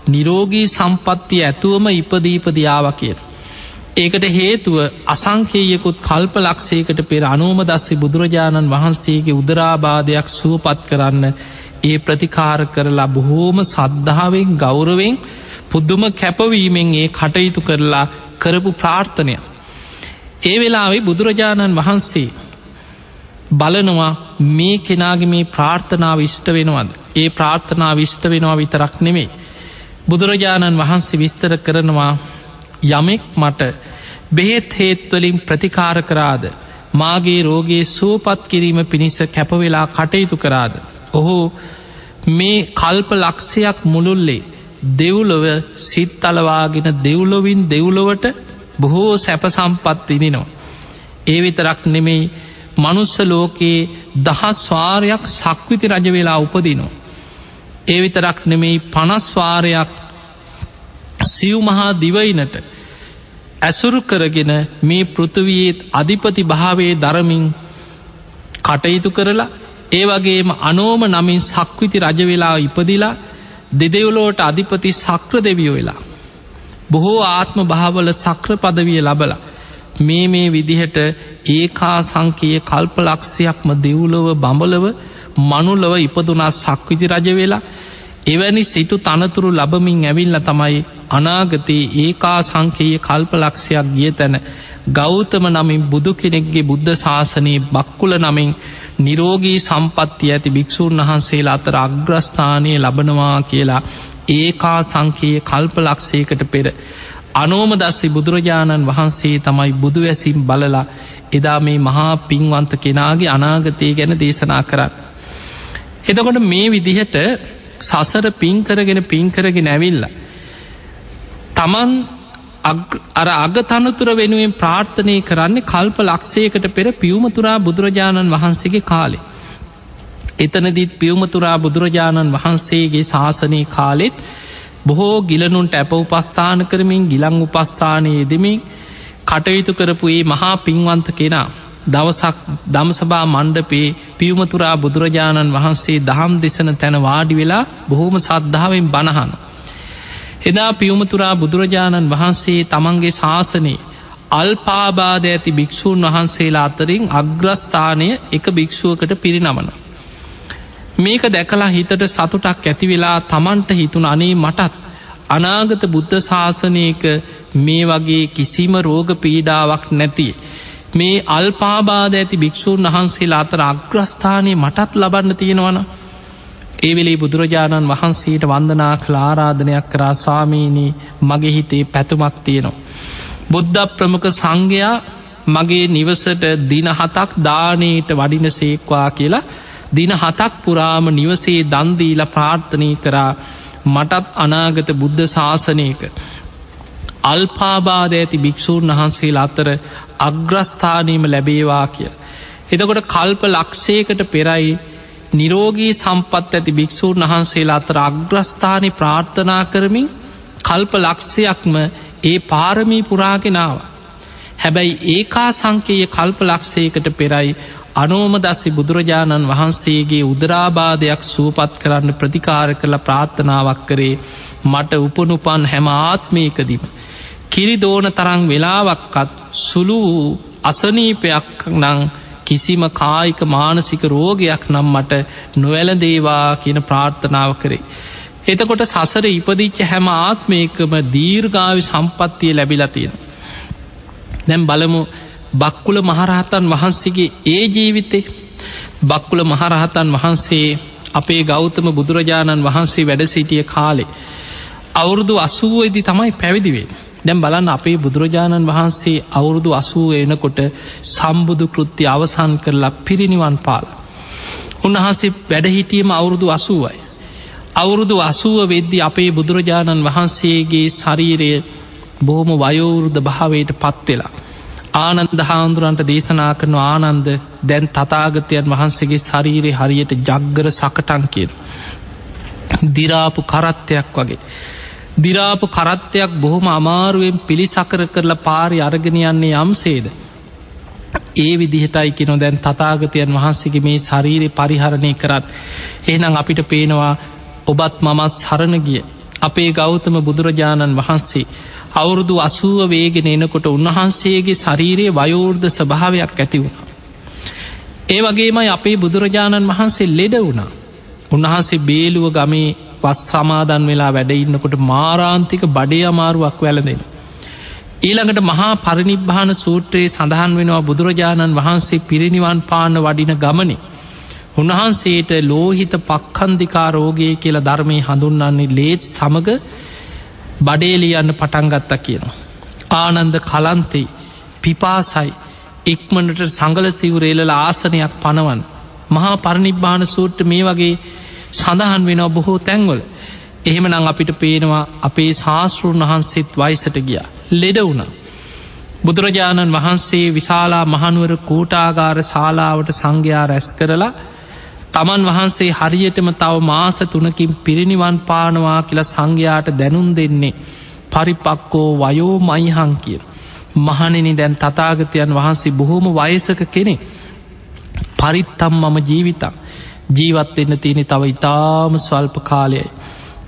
A: නිරෝගී සම්පත්තිය ඇතුවම ඉපදීපදියාව කියන. ඒකට හේතුව අසංකේයකුත් කල්ප ලක්ෂයකට පෙර අනෝමදස්සි බුදුරජාණන් වහන්සේගේ උදරාබාධයක් සුවපත් කරන්න ඒ ප්‍රතිකාර කරලා බොහෝම සද්ධාවෙන් ගෞරවෙන් පුද්දුම කැපවීමෙන් ඒ කටයුතු කරලා කරපු ප්‍රාර්ථනය. ඒ වෙලාවේ බුදුරජාණන් වහන්සේ බලනවා මේ කෙනාගේ මේ ප්‍රාර්ථනාව ඉෂ්ට වෙනවද. ඒ ප්‍රාර්ථනාව ඉෂ්ට වෙනවා විතරක් නෙමේ. බුදුරජාණන් වහන්සේ විස්තර කරනවා යමෙක් මට බෙහෙත් හේත්වලින් ප්‍රතිකාර කරාද මාගේ රෝගයේ සුවපත් කිරීම පිණිස කැපවෙලා කටයුතු කරාද. ඔහු මේ කල්ප ලක්ෂයක් මුළුල්ලේ දෙව්ලොව සිත්තලවාගෙන දෙව්ලොවින් දෙව්ලොවට බොහෝ සැප සම්පත් විදිනවා. ඒ විතරක් නෙමෙයි මනුස්ස ලෝකයේ දහස්වාරයක් සක්විති රජ වෙලා උපදිනවා. ඒ විතරක් නෙමෙයි 50 වාරයක් සිව් මහා දිවයිනට ඇසුරු කරගෙන මේ පෘථිවියේ අධිපති භාවයේ දරමින් කටයුතු කරලා ඒ වගේම අනෝම නමින් සක්විති රජ වෙලා ඉපදිලා දෙදෙව්ලොවට අධිපති සක්‍ර දෙවියෝ වෙලා බොහෝ ආත්ම භාවවල සක්‍ර පදවිය ලබලා මේ විදිහට ඒකා සංකේය කල්ප ලක්ෂයක්ම දෙව්ලොව බඹලව මනුලව ඉපදුනා සක්විති රජ වෙලා එවැනි සිටු තනතුරු ලබමින් ඇවිල්ලා තමයි අනාගතයේ ඒකා සංකේය කල්ප ලක්ෂයක් ගිය තැන ගෞතම නමින් බුදු කෙනෙක්ගේ බුද්ධ ශාසනයේ බක්කුල නමින් නිරෝගී සම්පත්තිය ඇති භික්ෂූන් වහන්සේලා අතර අග්‍රස්ථානය ලබනවා කියලා ඒකා සංකේය කල්ප ලක්ෂයකට පෙර අනෝමදස්සි බුදුරජාණන් වහන්සේ තමයි බුදු වැසින් බලලා එදා මේ මහා පින්වන්ත කෙනාගේ අනාගතය ගැන දේශනා කරන්න. එතකොට මේ විදිහට සසර පින්කරගෙන ඇවිල්ල තමන් අර අගතනතුර වෙනුවෙන් ප්‍රාර්ථනය කරන්නේ කල්ප ලක්ෂයකට පෙර පියුමතුරා බුදුරජාණන් වහන්සේගේ කාලේ. එතනදිත් පියුමතුරා බුදුරජාණන් වහන්සේගේ ශාසනයේ කාලෙත් බොහෝ ගිලනුන්ට ඇප උපස්ථාන කරමින් ගිලං උපස්ථානයේ දෙමින් කටයුතු කරපු ඒ මහා පින්වන්ත කෙනා දවසක් දම්සභා මණ්ඩපේ පියුමතුරා බුදුරජාණන් වහන්සේ දහම් දෙසන තැන වාඩි වෙලා බොහෝම සද්ධාවෙන් බණහන. එදා පියුමතුරා බුදුරජාණන් වහන්සේ තමන්ගේ ශාසනයේ අල්පාබාධ ඇති භික්‍ෂූන් වහන්සේලා අතරින් අග්‍රස්ථානය එක භික්‍ෂුවකට පිරිනමන. මේක දැකලා හිතට සතුටක් ඇති වෙලා තමන්ට හිතුන අනේ මටත් අනාගත බුද්ධ ශාසනයක මේ වගේ කිසිම රෝග පීඩාවක් නැති මේ අල්පාබාධ ඇති භික්ෂූන් වහන්සේලා අතර අග්‍රස්ථානය මටත් ලබන්න තියෙනවන. ඒ වෙලේ බුදුරජාණන් වහන්සේට වන්දනා කළ ආරාධනයක් කරා ස්වාමීනී මගේ හිතේ පැතුමක් තියෙනවා. බුද්ධ ප්‍රමුඛ සංඝයා මගේ නිවසට දින 7ක් දානයට වඩින සේක්වා කියලා දින 7ක් පුරාම නිවසේ දන් දීලා ප්‍රාර්ථනා කරා මටත් අනාගත බුද්ධ ශාසනයක අල්පාබාධ ඇති භික්ෂූන් වහන්සේලා අතර අග්‍රස්ථානීම ලැබේවා කිය. එතකොට කල්ප ලක්ෂයකට පෙරයි නිරෝගී සම්පත් ඇති භික්ෂූන් වහන්සේලා අතර අග්‍රස්ථානය ප්‍රාර්ථනා කරමින් කල්ප ලක්ෂයක්ම ඒ පාරමී පුරාගෙනාව. හැබැයි ඒකා සංකේය කල්ප ලක්ෂයකට පෙරයි අනෝමදස්සි බුදුරජාණන් වහන්සේගේ උදරාබාධයක් සූපත් කරන්න ප්‍රතිකාර කරලා ප්‍රාර්ථනාවක් කරේ මට උපනුපන් හැම ආත්මයකදීම. කිරිදෝන තරං වෙලාවක්කත් සුළු අසනීපයක් නං කිසිම කායික මානසික රෝගයක් නම් මට නොවැළදේවා කියන ප්‍රාර්ථනාව කරේ. එතකොට සසර ඉපදිච්ච හැම ආත්මයකම දීර්ඝායු සම්පත්තිය ලැබිලා තියෙන. දැන් බලමු බක්කුල මහරහතන් වහන්සේගේ ඒ ජීවිතේ. බක්කුල මහරහතන් වහන්සේ අපේ ගෞතම බුදුරජාණන් වහන්සේ වැඩ සිටිය කාලේ අවුරුදු 80 තමයි පැවිදිවේ. දැන් බලන්න අපේ බුදුරජාණන් වහන්සේ අවුරුදු 80 එනකොට සම්බුදු කෘත්‍ය අවසන් කරලා පිරිනිවන් පාලා. උන්වහන්සේ වැඩ හිටියේම අවුරුදු 80යි. අවුරුදු 80 වෙද්දී අපේ බුදුරජාණන් වහන්සේගේ ශරීරය බොහොම වයෝවෘද්ධ භාවයට පත් වෙලා ආනන්ද හාමුදුරන්ට දේශනා කරන ආනන්ද දැන් තථාගතයන් වහන්සේගේ ශරීරය හරියට ජග්ගර සකටන් කියන දිරාපු කරත්තයක් වගේ. දිරාපු කරත්තයක් බොහොම අමාරුවෙන් පිළිසකර කරලා පාරි අරගෙන යන්නේ යම්සේද. ඒ විදිහටයි කියනෝ දැන් තථාගතයන් වහන්සේගේ මේ ශරීරය පරිහරණය කරත්. එහෙනම් අපිට පේනවා ඔබත් මමත් සරණ ගිය අපේ ගෞතම බුදුරජාණන් වහන්සේ අවුරුදු 80 වේගෙන එනකොට උන්වහන්සේගේ ශරීරයේ වයෝවෘද්ධ ස්වභාවයක් ඇති වුණා. ඒ වගේමයි අපේ බුදුරජාණන් වහන්සේ ලෙඩ වුණා. උන්වහන්සේ බේලුව ගමේ වස් සමාදන් වෙලා වැඩ ඉන්නකොට මාරාන්තික බඩේ අමාරුවක් වැළඳෙන. ඊළඟට මහා පරිනිබ්බාන සූත්‍රයේ සඳහන් වෙනවා බුදුරජාණන් වහන්සේ පිරිනිවන් පාන්න වඩින ගමනේ උන්වහන්සේට ලෝහිත පක්ඛන්දිකා රෝගය කියලා ධර්මයේ හඳුන්වන්නේ ලේත් සමග බඩේලියන්න පටන් ගත්තා කියනවා. ආනන්ද කලන්තේ පිපාසයි ඉක්මනට සංගල සිවුරේලල ආසනයක් පනවන්. මහා පරිනිබ්බාන සූත්‍ර මේ වගේ සඳහන් වෙනවා බොහෝ තැන්වල. එහෙමනම් අපිට පේනවා අපේ ශාස්තෘන් වහන්සේත් වයසට ගියා. ලෙඩ වුණා. බුදුරජාණන් වහන්සේ විශාලා මහනුවර කූටාගාර ශාලාවට සංඝයා රැස් කරලා තමන් වහන්සේ හරියටම තව මාස 3කින් පිරිනිවන් පානවා කියලා සංඝයාට දැනුම් දෙන්නේ පරිපක්කෝ වයෝ මයිහං කියන. මහණෙනි දැන් තථාගතයන් වහන්සේ බොහෝම වයසක කෙනෙක්. පරිත්තම් මම ජීවිතං ජීවත් වෙන්න තියෙන තව ඊටාම ස්වල්ප කාලයයි.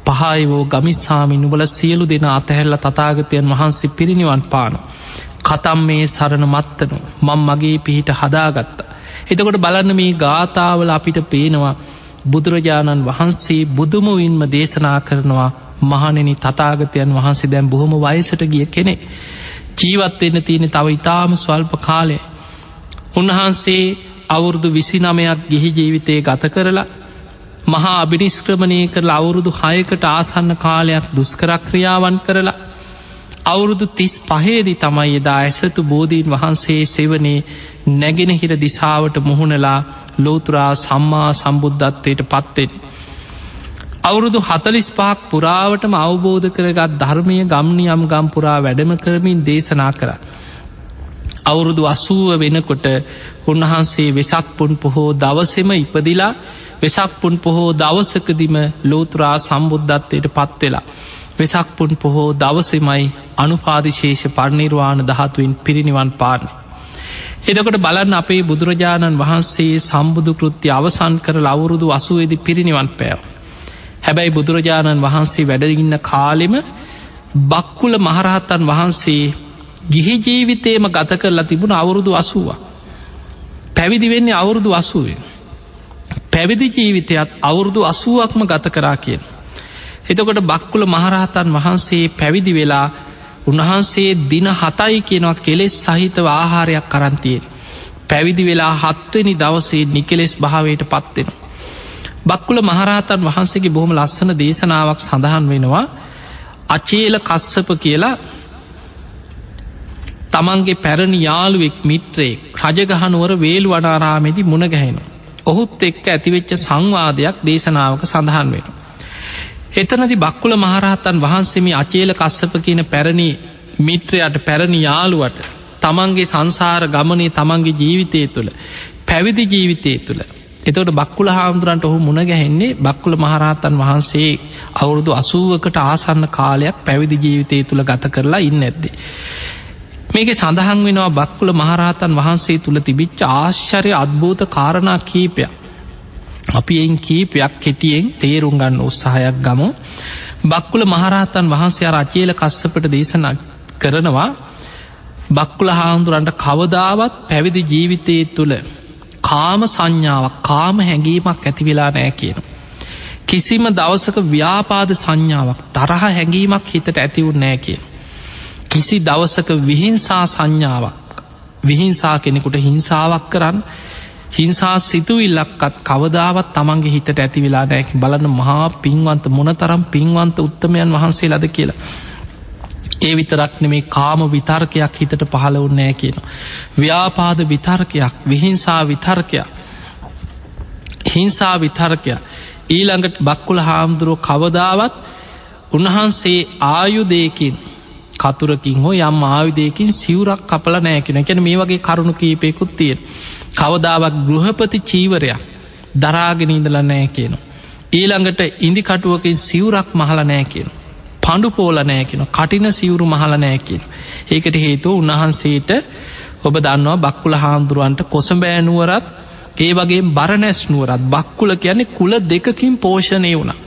A: පහයවෝ ගමිස්සාමි නුඹලා සියලු දෙනා අතහැරලා තථාගතයන් වහන්සේ පිරිනිවන් පානවා. කතම් මේ සරණ මත්තනු මම මගේ පිහිට හදාගත්තා. එතකොට බලන්න මේ ගාථාවල අපිට පේනවා බුදුරජාණන් වහන්සේ බුදුමුවින්ම දේශනා කරනවා මහණෙනි තථාගතයන් වහන්සේ දැන් බොහොම වයසට ගිය කෙනෙක්. ජීවත් වෙන්න තියෙන තව ඊටාම ස්වල්ප කාලය. උන්වහන්සේ අවුරුදු 29ක් ගිහි ජීවිතේ ගත කරලා මහා අභිනිෂ්ක්‍රමණය කරලා අවුරුදු 6කට ආසන්න කාලයක් දුෂ්කර ක්‍රියාවන් කරලා අවුරුදු 35දී තමයි එදා ඇසතු බෝධීන් වහන්සේ සෙවනේ නැගෙනහිර දිසාවට මුහුණලා ලෝතුරා සම්මා සම්බුද්ධත්වයට පත්වෙන්නේ. අවුරුදු 45ක් පුරාවටම අවබෝධ කරගත් ධර්මය ගම්නියම් ගම් පුරා වැඩම කරමින් දේශනා කරා. අවුරුදු 80 වෙනකොට උන්වහන්සේ වෙසක් පුන් පොහෝ දවසේම ඉපදිලා වෙසක් පුන් පොහෝ දවසකදීම ලෝතුරා සම්බුද්ධත්වයට පත් වෙලා වෙසක් පුන් පොහෝ දවසේමයි අනුපාදිශේෂ පරිනිර්වාණ ධාතුවෙන් පිරිනිවන් පාන්නේ. එතකොට බලන්න අපේ බුදුරජාණන් වහන්සේ සම්බුදු කෘත්‍ය අවසන් කරලා අවුරුදු 80 දී පිරිනිවන් පෑවා. හැබැයි බුදුරජාණන් වහන්සේ වැඩ ඉන්න කාලෙම බක්කුල මහරහතන් වහන්සේ ගිහි ජීවිතේම ගත කරලා තිබුණ අවුරුදු 80ක්. පැවිදි වෙන්නේ අවුරුදු 80. පැවිදි ජීවිතයත් අවුරුදු 80ක්ම ගත කරා කියන. එතකොට බක්කුල මහරහතන් වහන්සේ පැවිදි වෙලා උන්වහන්සේ දින 7යි කියනවා කෙලෙස් සහිතව ආහාරයක් අරන් තියෙන. පැවිදි වෙලා 7 වෙනි දවසේ නිකෙලෙස් භාවයට පත් වෙනවා. බක්කුල මහරහතන් වහන්සේගේ බොහොම ලස්සන දේශනාවක් සඳහන් වෙනවා. අචේල කස්සප කියලා තමන්ගේ පැරණි යාළුවෙක් මිත්‍රයෙක් රජගහනුවර වේළුවනාරාමේදී මුණ ගැහෙනවා. ඔහුත් එක්ක ඇතිවෙච්ච සංවාදයක් දේශනාවක සඳහන් වෙනවා. එතනදි බක්කුල මහරහතන් වහන්සේ මේ අචේල කස්සප කියන පැරණි මිත්‍රයාට පැරණි යාළුවට තමන්ගේ සංසාර ගමනේ තමන්ගේ ජීවිතය තුළ පැවිදි ජීවිතය තුළ එතකොට බක්කුල හාමුදුරන්ට ඔහු මුණ ගැහෙන්නේ බක්කුල මහරහතන් වහන්සේ අවුරුදු 80කට ආසන්න කාලයක් පැවිදි ජීවිතය තුළ ගත කරලා ඉන්න ඇද්දේ. මේකේ සඳහන් වෙනවා බක්කුල මහරහතන් වහන්සේ තුළ තිබිච්ච ආශ්චර්ය අද්භූත කාරණා කීපයක්. අපි එයින් කීපයක් කෙටියෙන් තේරුම් ගන්න උත්සාහයක් ගමු. බක්කුල මහරහතන් වහන්සේ අචේල කස්සපට දේශනා කරනවා බක්කුල හාමුදුරන්ට කවදාවත් පැවිදි ජීවිතයේ තුළ කාම සංඥාවක් කාම හැඟීමක් ඇති වෙලා නෑ කියන. කිසිම දවසක ව්‍යාපාද සංඥාවක් තරහ හැඟීමක් හිතට ඇතිවුන් නෑ කියන. කිසි දවසක විහිංසා සංඥාවක් විහිංසා කෙනෙකුට හිංසාවක් කරන්න හිංසා සිතුවිල්ලක්කත් කවදාවත් තමන්ගේ හිතට ඇති වෙලා නෑ. බලන්න මහා පින්වන්ත මොනතරම් පින්වන්ත උත්තමයන් වහන්සේලාද කියලා. ඒ විතරක් නෙමේ කාම විතර්කයක් හිතට පහළ වුන්නේ නැහැ කියනවා. ව්‍යාපාද විතර්කයක්, විහිංසා විතර්කයක්, හිංසා විතර්කයක්. ඊළඟට බක්කුල හාමුදුරුවෝ කවදාවත් උන්වහන්සේ ආයුධයකින් කතුරකින් හෝ යම් ආයුධයකින් සිවුරක් කපලා නැහැ කියනවා. කියන්නේ මේ වගේ කරුණු කීපයකුත් තියෙනවා. කවදාවත් ගෘහපති චීවරයක් දරාගෙන ඉඳලා නැහැ කියනවා. ඊළඟට ඉඳි කටුවකින් සිවුරක් මහලා නැහැ කියනවා. පඬු පෝල නෑ කියන කටින සිවුරු මහල නෑ කියන. ඒකට හේතුව උන්වහන්සේට ඔබ දන්නවා බක්කුල හාමුදුරුවන්ට කොසඹෑනුවරත් ඒ වගේ බරණැස් නුවරත් බක්කුල කියන්නේ කුල දෙකකින් පෝෂණය වුණා.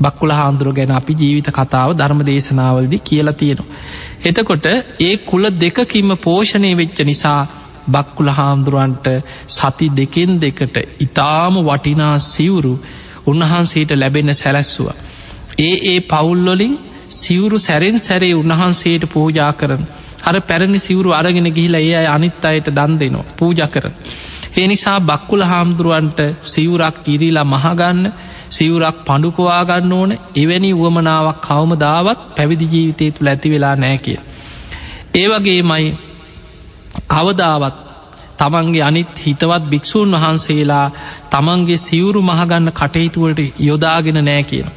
A: බක්කුල හාමුදුරුව ගැන අපි ජීවිත කතාව ධර්ම දේශනාවලදී කියලා තියෙනවා. එතකොට ඒ කුල දෙකකින්ම පෝෂණය වෙච්ච නිසා බක්කුල හාමුදුරුවන්ට සති දෙකෙන් දෙකට ඊටාම වටිනා සිවුරු උන්වහන්සේට ලැබෙන්න සැලැස්සුවා. ඒ පවුල්වලින් සිවුරු සැරෙන් සැරේ උන්වහන්සේට පූජා කරන. අර පැරණි සිවුරු අරගෙන ගිහිලා ඒ අය අනිත් අයට දන් දෙනවා පූජා කරන. ඒ නිසා බක්කුල හාමුදුරුවන්ට සිවුරක් කිරීලා මහගන්න සිවුරක් පඬුපොවා ගන්න ඕන එවැනි උවමනාවක් කවමදාවත් පැවිදි ජීවිතය තුළ ඇති වෙලා නෑ කිය. ඒ වගේමයි කවදාවත් තමන්ගේ අනිත් හිතවත් භික්ෂූන් වහන්සේලා තමන්ගේ සිවුරු මහගන්න කටයුතුවලට යොදාගෙන නෑ කියන.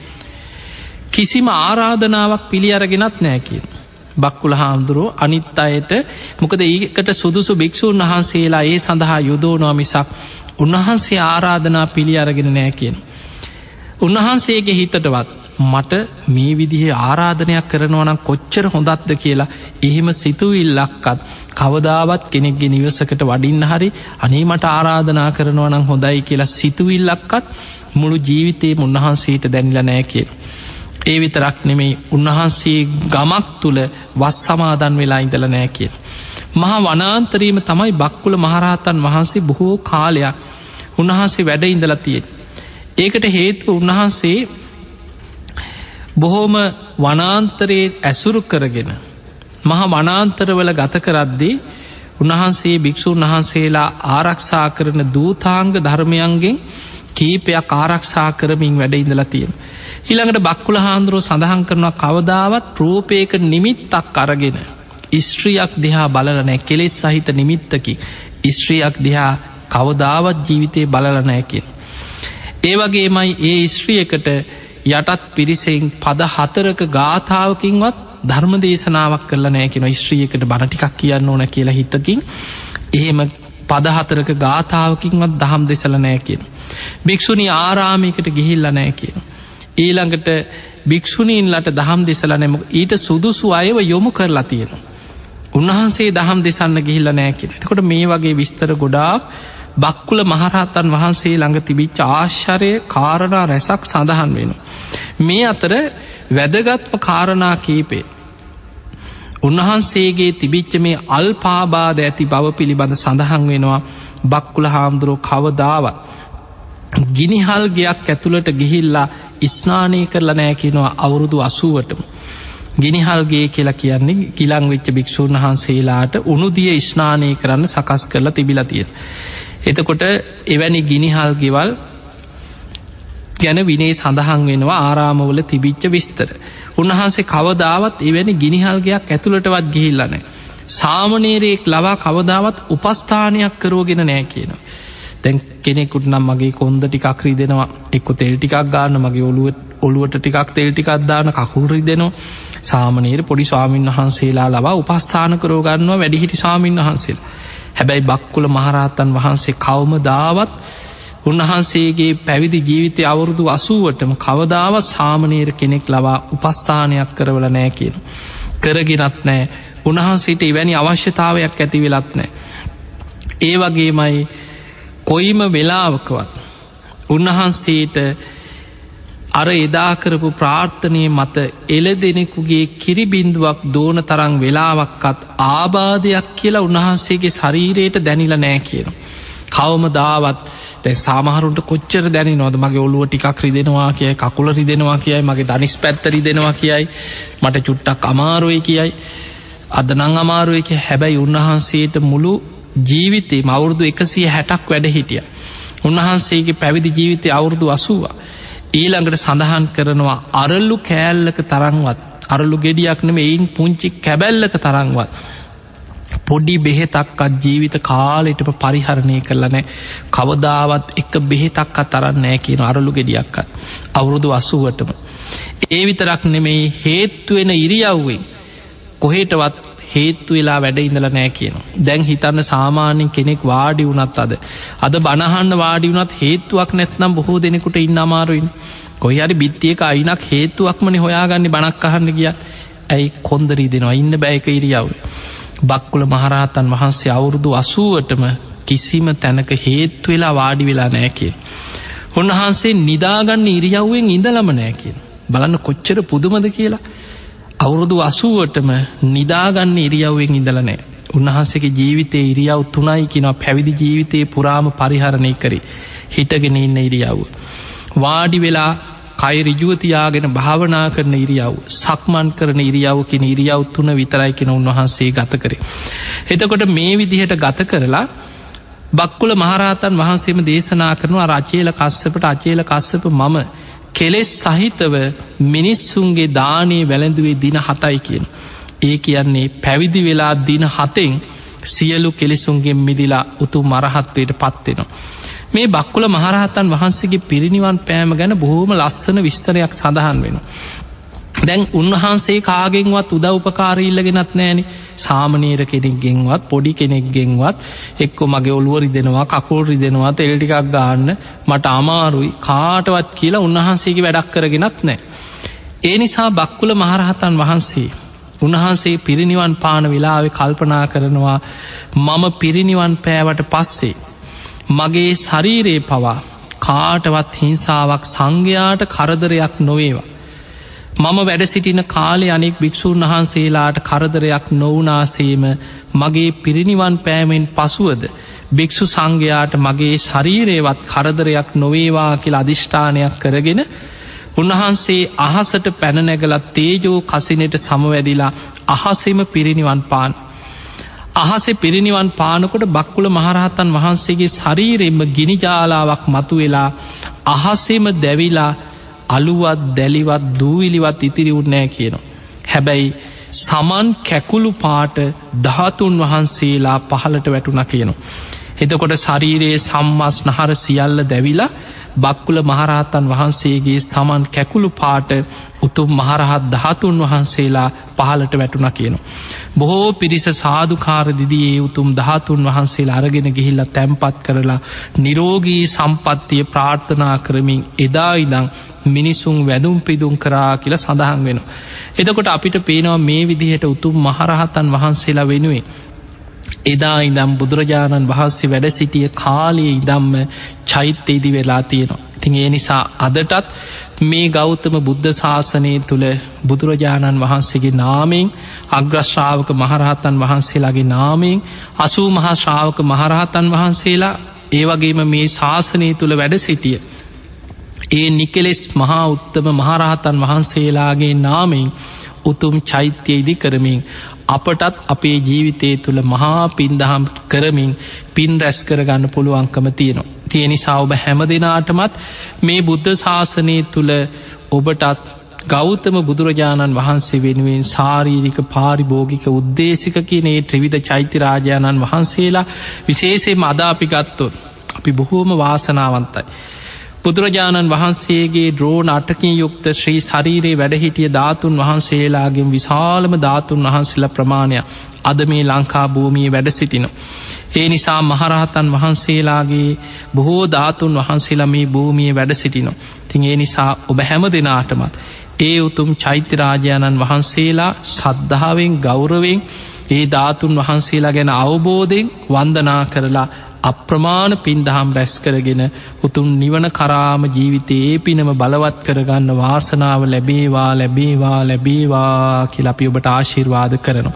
A: කිසිම ආරාධනාවක් පිළි අරගෙනත් නෑ කියන. බක්කුල හාමුදුරුවෝ අනිත් අයට මොකද ඒකට සුදුසු භික්ෂූන් වහන්සේලා ඒ සඳහා යොදෝනවා මිසක් උන්වහන්සේ ආරාධනා පිළි අරගෙන නෑ කියන. උන්වහන්සේගේ හිතටවත් මට මේ විදිහේ ආරාධනයක් කරනවනම් කොච්චර හොඳත්ද කියලා එහෙම සිතුවිල්ලක්කත් කවදාවත් කෙනෙක්ගේ නිවසකට වඩින්න හරි අනේ මට ආරාධනා කරනවනම් හොඳයි කියලා සිතුවිල්ලක්කත් මුළු ජීවිතේම උන්වහන්සේට දැනිලා නෑ කියලා. ඒ විතරක් නෙමෙයි උන්වහන්සේ ගමක් තුල වස් සමාදන් වෙලා ඉඳලා නෑ කියලා. මහා වනාන්තරයේම තමයි බක්කුල මහරහතන් වහන්සේ බොහෝ කාලයක් උන්වහන්සේ වැඩ ඉඳලා තියෙන්නේ. ඒකට හේතුව උන්වහන්සේ බොහෝම වනාන්තරයේ ඇසුරු කරගෙන මහා වනාන්තරවල ගත කරද්දී උන්වහන්සේ භික්ෂුන් වහන්සේලා ආරක්ෂා කරන දූතාංග ධර්මයන්ගෙන් කීපයක් ආරක්ෂා කරමින් වැඩ ඉඳලා තියෙනවා. ඊළඟට බක්කුල හාමුදුරුවෝ සඳහන් කරනවා කවදාවත් රූපයක නිමිත්තක් අරගෙන ස්ත්‍රියක් දිහා බලලා නැහැ. කෙලෙස් සහිත නිමිත්තකින් ස්ත්‍රියක් දිහා කවදාවත් ජීවිතේ බලලා නැහැ කියන. ඒ වගේමයි ඒ ස්ත්‍රියකට යටත් පිරිසෙන් පද 4ක ගාථාවකින්වත් ධර්ම දේශනාවක් කරලා නැහැ කියන. ස්ත්‍රියකට බණ ටිකක් කියන්න ඕන කියලා හිතකින් එහෙම පද 4ක ගාථාවකින්වත් දහම් දෙසලා නැහැ කියන. භික්ෂුණී ආරාමයකට ගිහිල්ලා නැහැ කියන. ඊළඟට භික්ෂුණීන්ලට දහම් දෙසලා නැහැ. ඊට සුදුසු අයව යොමු කරලා තියෙනවා. උන්වහන්සේ දහම් දෙසන්න ගිහිල්ලා නැහැ කියන. එතකොට මේ වගේ විස්තර ගොඩාක් බක්කුල මහරහතන් වහන්සේ ළඟ තිබිච්ච ආශ්චර්ය කාරණා රැසක් සඳහන් වෙනවා. මේ අතර වැදගත්ම කාරණා කීපේ උන්වහන්සේගේ තිබිච්ච මේ අල්පාබාධ ඇති බව පිළිබඳ සඳහන් වෙනවා. බක්කුල හාමුදුරුවෝ කවදාවත් ගිනිහල් ගයක් ඇතුළට ගිහිල්ලා ස්නානය කරලා නෑ කියනවා අවුරුදු 80ටම. ගිනිහල්ගේ කියලා කියන්නේ ගිලන් වෙච්ච භික්ෂූන් වහන්සේලාට උණුදිය ස්නානය කරන්න සකස් කරලා තිබිලා තියෙන. එතකොට එවැනි ගිනිහල් ගෙවල් ගැන විනේ සඳහන් වෙනවා ආරාමවල තිබිච්ච විස්තර. උන්වහන්සේ කවදාවත් එවැනි ගිනිහල් ගයක් ඇතුළටවත් ගිහිල්ලා නැහැ. සාමණේරයෙක් ලවා කවදාවත් උපස්ථානයක් කරවගෙන නැහැ කියනවා. දැන් කෙනෙකුට නම් මගේ කොන්ද ටිකක් රිදෙනවා, එක්ක තෙල් ටිකක් ගන්න, මගේ ඔළුවට ටිකක් තෙල් ටිකක් දාන, කකුල් රිදෙනවා. සාමණේර පොඩි ස්වාමීන් වහන්සේලා ලවා උපස්ථාන කරව ගන්නවා වැඩිහිටි ස්වාමීන් වහන්සේලා. හැබැයි බක්කුල මහරහතන් වහන්සේ කවමදාවත් උන්වහන්සේගේ පැවිදි ජීවිතය අවුරුදු 80ටම කවදාවත් සාමණේර කෙනෙක් ලවා උපස්ථානයක් කරවල නෑ කියන. කරගෙනත් නෑ. උන්වහන්සේට එවැනි අවශ්‍යතාවයක් ඇති වෙලත් නෑ. ඒ වගේමයි කොයිම වෙලාවකවත් උන්වහන්සේට අර එදා කරපු ප්‍රාර්ථනය මත එළදෙනෙකුගේ කිරිබින්දුවක් දෝන තරං වෙලාවක්කත් ආබාධයක් කියලා උන්වහන්සේගේ ශරීරයට දැනිලා නෑ කියන. කවම දාවත් දැන් සාමහරුන්ට කොච්චර දැනෙනවද මගේ ඔළුව ටිකක් රිදෙනවා කියයි, කකුල රිදෙනවා කියයි, මගේ ධනිස් පැත්ත රිදෙනවා කියයි, මට චුට්ටක් අමාරුයි කියයි, අද නම් අමාරුයි කිය. හැබැයි උන්වහන්සේට මුළු ජීවිතේම අවුරුදු 160ක් වැඩ හිටියා. උන්වහන්සේගේ පැවිදි ජීවිතය අවුරුදු 80. ඊළඟට සඳහන් කරනවා අරලු කෑල්ලක තරංවත්, අරලු ගෙඩියක් නෙමෙයි එයින් පුංචි කැබැල්ලක තරංවත් පොඩි බෙහෙතක්වත් ජීවිත කාලෙටම පරිහරණය කරලා නැහැ. කවදාවත් එක බෙහෙතක්වත් තරන්නේ නැහැ කියන අරලු ගෙඩියක්වත් අවුරුදු 80ටම. ඒ විතරක් නෙමෙයි හේතු වෙන ඉරියව්වෙන් කොහෙටවත් හේතු වෙලා වැඩ ඉඳලා නැහැ කියනවා. දැන් හිතන්න සාමාන්‍යයෙන් කෙනෙක් වාඩි වුණත් අද බණහන්න වාඩි වුණත් හේතුවක් නැත්නම් බොහෝ දෙනෙකුට ඉන්න අමාරුයිනේ. කොහේ හරි බිත්තියක අයිනක් හේතුවක්මනේ හොයාගන්නේ බණක් අහන්න ගියත්. ඇයි කොන්ද රිදෙනවා, ඉන්න බෑ එක ඉරියව්වේ. බක්කුල මහරහතන් වහන්සේ අවුරුදු 80ටම කිසිම තැනක හේතු වෙලා වාඩි වෙලා නැහැ කිය. උන්වහන්සේ නිදාගන්න ඉරියව්වෙන් ඉඳලම නැහැ කියන. බලන්න කොච්චර පුදුමද කියලා. අවුරුදු 80ටම නිදාගන්න ඉරියව්වෙන් ඉඳලා නැහැ. උන්වහන්සේගේ ජීවිතයේ ඉරියව් 3යි කියනවා පැවිදි ජීවිතේ පුරාම පරිහරණය කරේ. හිටගෙන ඉන්න ඉරියව්ව, වාඩි වෙලා කය ඍජුව තියාගෙන භාවනා කරන ඉරියව්, සක්මන් කරන ඉරියව් කියන ඉරියව් 3 විතරයි කියන උන්වහන්සේ ගත කරේ. එතකොට මේ විදිහට ගත කරලා බක්කුල මහරහතන් වහන්සේම දේශනා කරනවා රචේල කස්සපට, අචේල කස්සප මම කෙලෙස් සහිතව මිනිස්සුන්ගේ දානේ වැළඳුවේ දින 7යි කියන. ඒ කියන්නේ පැවිදි වෙලා දින 7න් සියලු කෙලෙසුන්ගෙන් මිදිලා උතුම් අරහත්වයට පත් වෙනවා. මේ බක්කුල මහරහතන් වහන්සේගේ පිරිනිවන් පෑම ගැන බොහෝම ලස්සන විස්තරයක් සඳහන් වෙනවා. දැන් උන්වහන්සේ කාගෙන්වත් උදව් උපකාර ඉල්ලගෙනත් නෑනේ. සාමණේර කෙනෙක්ගෙන්වත් පොඩි කෙනෙක්ගෙන්වත් එක්ක මගේ ඔළුව රිදෙනවා, කකුල් රිදෙනවා, තෙල් ටිකක් ගන්න මට අමාරුයි කාටවත් කියලා උන්වහන්සේගේ වැඩක් කරගෙනත් නෑ. ඒ නිසා බක්කුල මහරහතන් වහන්සේ පිරිනිවන් පාන වෙලාවේ කල්පනා කරනවා මම පිරිනිවන් පෑවට පස්සේ මගේ ශරීරයේ පවා කාටවත් හිංසාවක්, සංඝයාට කරදරයක් නොවේවා. මම වැඩ සිටින කාලේ අනෙක් භික්ෂූන් වහන්සේලාට කරදරයක් නොවුනාසේම මගේ පිරිනිවන් පෑමෙන් පසුවද භික්ෂු සංඝයාට මගේ ශරීරයවත් කරදරයක් නොවේවා කියලා අධිෂ්ඨානයක් කරගෙන උන්වහන්සේ අහසට පැන නැගලා තේජෝ කසිනේට සමවැදිලා අහසෙම පිරිනිවන් පාන. අහසේ පිරිනිවන් පානකොට බක්කුල මහරහතන් වහන්සේගේ ශරීරෙම ගිනි ජාලාවක් මතුවෙලා අහසෙම දැවිලා අලුවත් දැලිවත් දූවිලිවත් ඉතිරි වුණේ කියනවා. හැබැයි සමන් කැකුළු පාට ධාතුන් වහන්සේලා පහළට වැටුණා කියනවා. එතකොට ශරීරයේ සම්මස් නහර සියල්ල දැවිලා බක්කුල මහරහතන් වහන්සේගේ සමන් කැකුළු පාට උතුම් මහරහත් ධාතුන් වහන්සේලා පහළට වැටුණා කියනවා. බොහෝ පිරිස සාදුකාර දිදී උතුම් ධාතුන් වහන්සේලා අරගෙන ගිහිල්ලා තැන්පත් කරලා නිරෝගී සම්පත්තිය ප්‍රාර්ථනා කරමින් එදා ඉඳන් මිනිසුන් වැදුම් පිදුම් කරා කියලා සඳහන් වෙනවා. එතකොට අපිට පේනවා මේ විදිහට උතුම් මහරහතන් වහන්සේලා වෙනුවෙන් එදා ඉඳම් බුදුරජාණන් වහන්සේ වැඩ සිටිය කාලයේ ඉදම්ම චෛත්‍ය ඉදි වෙලා තියෙනවා. ඉතින් ඒ නිසා අදටත් මේ ගෞතම බුද්ධ ශාසනය තුළ බුදුරජාණන් වහන්සේගේ නාමයෙන්, අග්‍රශ්‍රාවක මහරහතන් වහන්සේලාගේ නාමයෙන්, 80 මහා ශ්‍රාවක මහරහතන් වහන්සේලා ඒ වගේම මේ ශාසනය තුළ වැඩ සිටිය ඒ නිකෙලෙස් මහා උත්තම මහරහතන් වහන්සේලාගේ නාමෙන් උතුම් චෛත්‍ය ඉදි කරමින් අපටත් අපේ ජීවිතය තුළ මහා පින්දහම් කරමින් පින් රැස් කරගන්න පුළුවන්කම තියෙනවා. තිය නිසා ඔබ හැම දෙනාටමත් මේ බුද්ධ ශාසනය තුළ ඔබටත් ගෞතම බුදුරජාණන් වහන්සේ වෙනුවෙන් ශාරීරික පාරිභෝගික උද්දේශික කියනේ ත්‍රිවිධ චෛත්‍යරාජාණන් වහන්සේලා විශේෂයෙන් අද අපි ගත්තොත් අපි බොහෝම වාසනාවන්තයි. බුදුරජාණන් වහන්සේගේ ද්‍රෝණ අටකින් යුක්ත ශ්‍රී ශරීරයේ වැඩහිටිය ධාතුන් වහන්සේලාගෙන් විශාලම ධාතුන් වහන්සේලා ප්‍රමාණයක් අද මේ ලංකා භූමියේ වැඩ සිටිනවා. ඒ නිසා මහරහතන් වහන්සේලාගේ බොහෝ ධාතුන් වහන්සේලා මේ භූමියේ වැඩ සිටිනවා. ඉතින් ඒ නිසා ඔබ හැම දෙනාටමත් ඒ උතුම් චෛත්‍යරාජාණන් වහන්සේලා ශ්‍රද්ධාවෙන් ගෞරවයෙන් ඒ ධාතුන් වහන්සේලා ගැන අවබෝධයෙන් වන්දනා කරලා අප්‍රමාණ පින්දහම් රැස් කරගෙන උතුම් නිවන කරාම ජීවිතයේ ඒ පිනම බලවත් කරගන්න වාසනාව ලැබේවා ලැබේවා ලැබේවා කියලා අපි ඔබට ආශිර්වාද කරනවා.